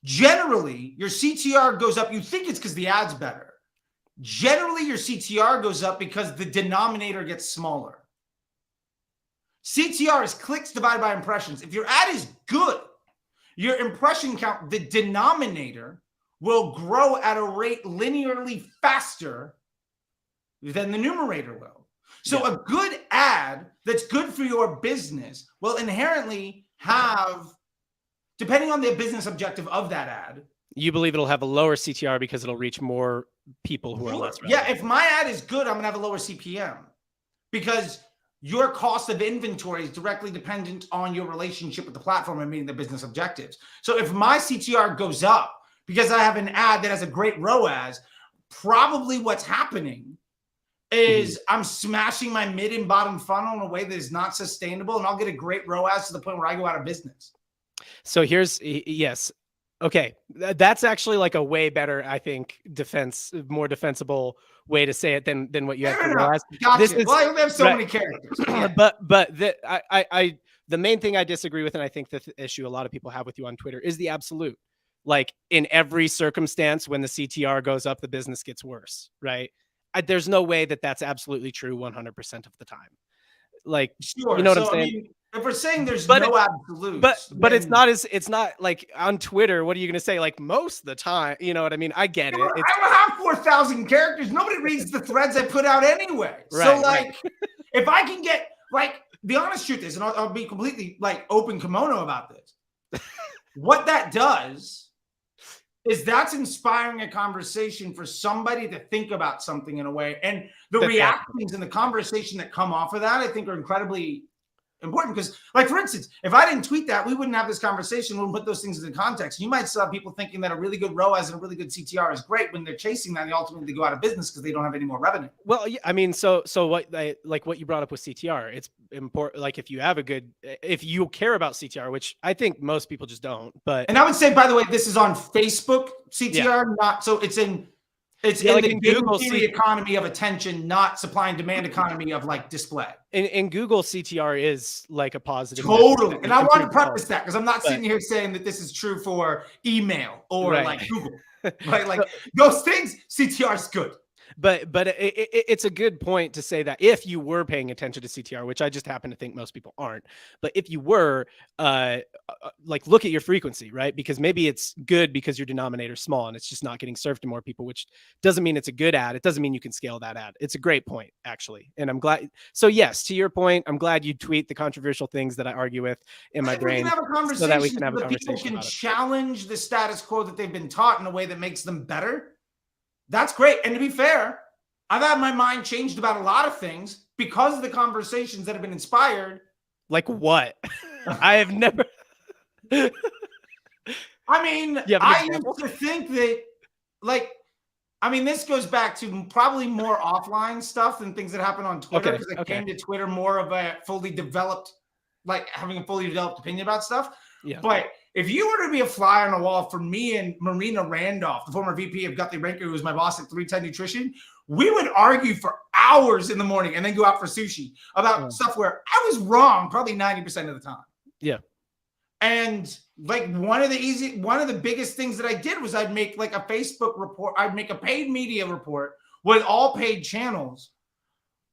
Generally, your CTR goes up. You think it's because the ad's better. Generally, your CTR goes up because the denominator gets smaller. CTR is clicks divided by impressions. If your ad is good, your impression count, the denominator, will grow at a rate linearly faster than the numerator will. So a good ad that's good for your business will inherently have, depending on the business objective of that ad. You believe it'll have a lower CTR because it'll reach more people who are less relevant. Yeah, if my ad is good, I'm going to have a lower CPM because your cost of inventory is directly dependent on your relationship with the platform and meeting the business objectives. So if my CTR goes up because I have an ad that has a great ROAS, probably what's happening is I'm smashing my mid and bottom funnel in a way that is not sustainable, and I'll get a great ROAS to the point where I go out of business. So yes. Okay. That's actually like a way better, I think, more defensible way to say it than what you have to realize. Gotcha. Well, I only have so many characters. Yeah. But the main thing I disagree with, and I think the issue a lot of people have with you on Twitter is the absolute. Like in every circumstance, when the CTR goes up, the business gets worse, right? There's no way that that's absolutely true 100% of the time. Like, sure. You know what I'm saying? I mean, if we're saying there's no absolutes, but it's not like on Twitter. What are you going to say? Like most of the time, you know what I mean? I get it. I don't have 4,000 characters. Nobody reads the threads I put out anyway. Right, so like, if I can get the honest truth is, and I'll be completely like open kimono about this. What that does is that's inspiring a conversation for somebody to think about something in a way. And the reactions and the conversation that come off of that, I think, are incredibly important. Because, like, for instance, if I didn't tweet that, we wouldn't have this conversation. We wouldn't put those things into context. You might still have people thinking that a really good ROAS and a really good CTR is great when they're chasing that and ultimately go out of business because they don't have any more revenue. Well, I mean, so what you brought up with CTR, it's important. Like if you care about CTR, which I think most people just don't. And I would say, by the way, this is on Facebook CTR, not so it's in the Google economy of attention, not supply and demand economy of like display. In Google, CTR is like a positive. Totally. And I want to preface that because I'm not sitting here saying that this is true for email or like Google. Right? Like those things, CTR is good. But it's a good point to say that if you were paying attention to CTR, which I just happen to think most people aren't, but if you were, like, look at your frequency, right? Because maybe it's good because your denominator's small and it's just not getting served to more people, which doesn't mean it's a good ad. It doesn't mean you can scale that ad. It's a great point, actually. And I'm glad. So yes, to your point, I'm glad you tweet the controversial things that I argue with in my brain, we can have a conversation so that we can have a so that conversation people can about it. challenge the status quo that they've been taught in a way that makes them better. That's great. And to be fair, I've had my mind changed about a lot of things because of the conversations that have been inspired. Like what? I have never. I mean, I used to think that, like, I mean, this goes back to probably more offline stuff than things that happen on Twitter, because I came to Twitter more of a fully developed, like having a fully developed opinion about stuff. Yeah. But if you were to be a fly on the wall for me and Marina Randolph, the former VP of Guthrie Ranker, who was my boss at 310 Nutrition, we would argue for hours in the morning and then go out for sushi about stuff where I was wrong probably 90% of the time. Yeah. And like one of the biggest things that I did was I'd make like a Facebook report. I'd make a paid media report with all paid channels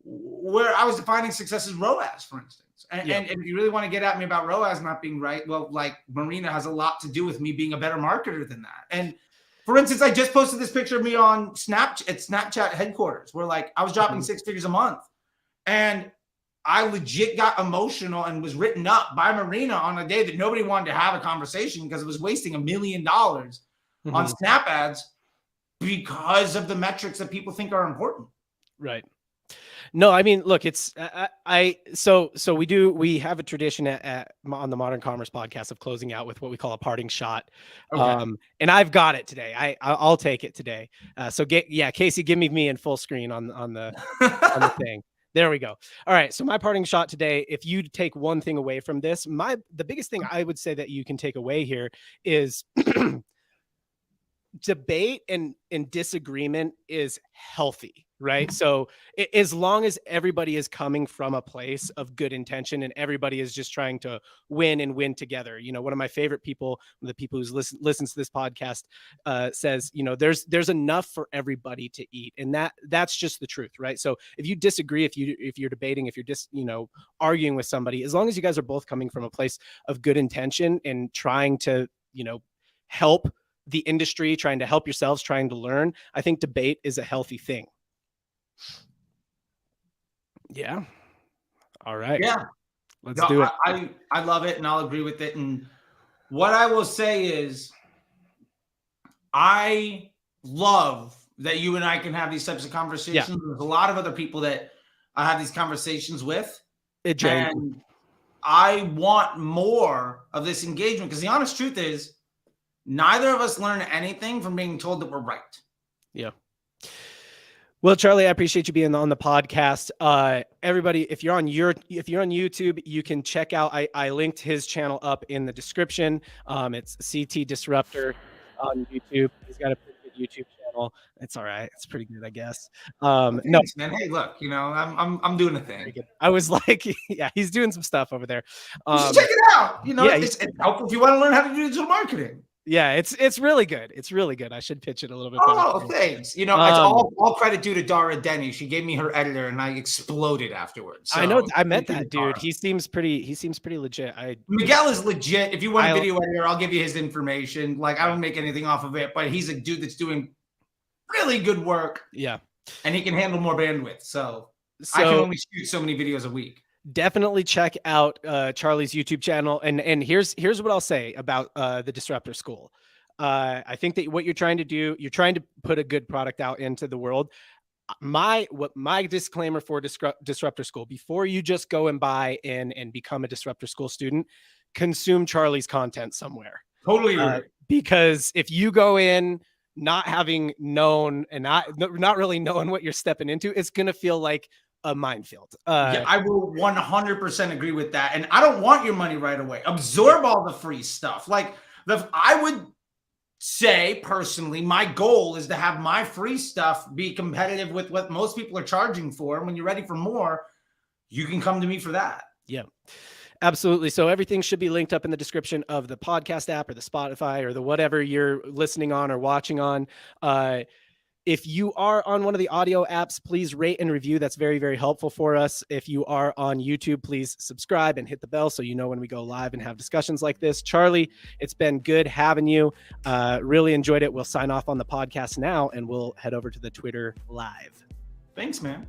where I was defining success as ROAS, for instance. And if you really want to get at me about ROAS not being right, well, like Marina has a lot to do with me being a better marketer than that. And for instance, I just posted this picture of me on Snapchat headquarters where like I was dropping 6 figures a month. And I legit got emotional and was written up by Marina on a day that nobody wanted to have a conversation because it was wasting $1 million on Snap ads because of the metrics that people think are important. Right. No, I mean, look, it's so we have a tradition on the Modern Commerce podcast of closing out with what we call a parting shot. And I've got it today. I'll take it today. So Casey, give me in full screen on the thing. There we go. All right. So my parting shot today, if you take one thing away from this, the biggest thing I would say that you can take away here is debate and disagreement is healthy, right? So as long as everybody is coming from a place of good intention and everybody is just trying to win together. You know, one of my favorite people, the people who listens to this podcast, says, you know, there's enough for everybody to eat. And that's just the truth, right? So if you disagree, if you're debating, if you're just, you know, arguing with somebody, as long as you guys are both coming from a place of good intention and trying to, you know, help the industry, trying to help yourselves, trying to learn, I think debate is a healthy thing. Yeah. All right. Yeah. Let's do it. I love it and I'll agree with it. And what I will say is I love that you and I can have these types of conversations. Yeah. There's a lot of other people that I have these conversations with. And I want more of this engagement because the honest truth is neither of us learn anything from being told that we're right. Yeah. Well, Charlie, I appreciate you being on the podcast. Everybody, if you're on YouTube, you can check out. I linked his channel up in the description. It's CT Disruptor on YouTube. He's got a pretty good YouTube channel. It's all right. It's pretty good, I guess. Thanks, no, man. Hey, look, you know, I'm doing a thing. I was like, yeah, he's doing some stuff over there. Just check it out. You know, yeah, it's helpful if you want to learn how to do digital marketing. Yeah, it's really good. It's really good. I should pitch it a little bit better. Oh, thanks. You know, it's all credit due to Dara Denny. She gave me her editor, and I exploded afterwards. So, I know. I met that dude. He seems pretty legit. Miguel is legit. If you want a video editor, I'll give you his information. Like, I don't make anything off of it, but he's a dude that's doing really good work. Yeah, and he can handle more bandwidth. So I can only shoot so many videos a week. Definitely check out Charlie's YouTube channel. And here's what I'll say about the Disruptor School. I think that what you're trying to do, you're trying to put a good product out into the world. My disclaimer for Disruptor School, before you just go and buy in and become a Disruptor School student, consume Charlie's content somewhere. Totally. Because if you go in not having known and not really knowing what you're stepping into, it's going to feel like a minefield. Yeah, I will 100% agree with that. And I don't want your money right away. Absorb all the free stuff. Like I would say personally, my goal is to have my free stuff be competitive with what most people are charging for. And when you're ready for more, you can come to me for that. Yeah, absolutely. So everything should be linked up in the description of the podcast app or the Spotify or the whatever you're listening on or watching on. If you are on one of the audio apps, please rate and review. That's very, very helpful for us. If you are on YouTube, please subscribe and hit the bell so you know when we go live and have discussions like this. Charlie, it's been good having you. Really enjoyed it. We'll sign off on the podcast now, and we'll head over to the Twitter live. Thanks, man.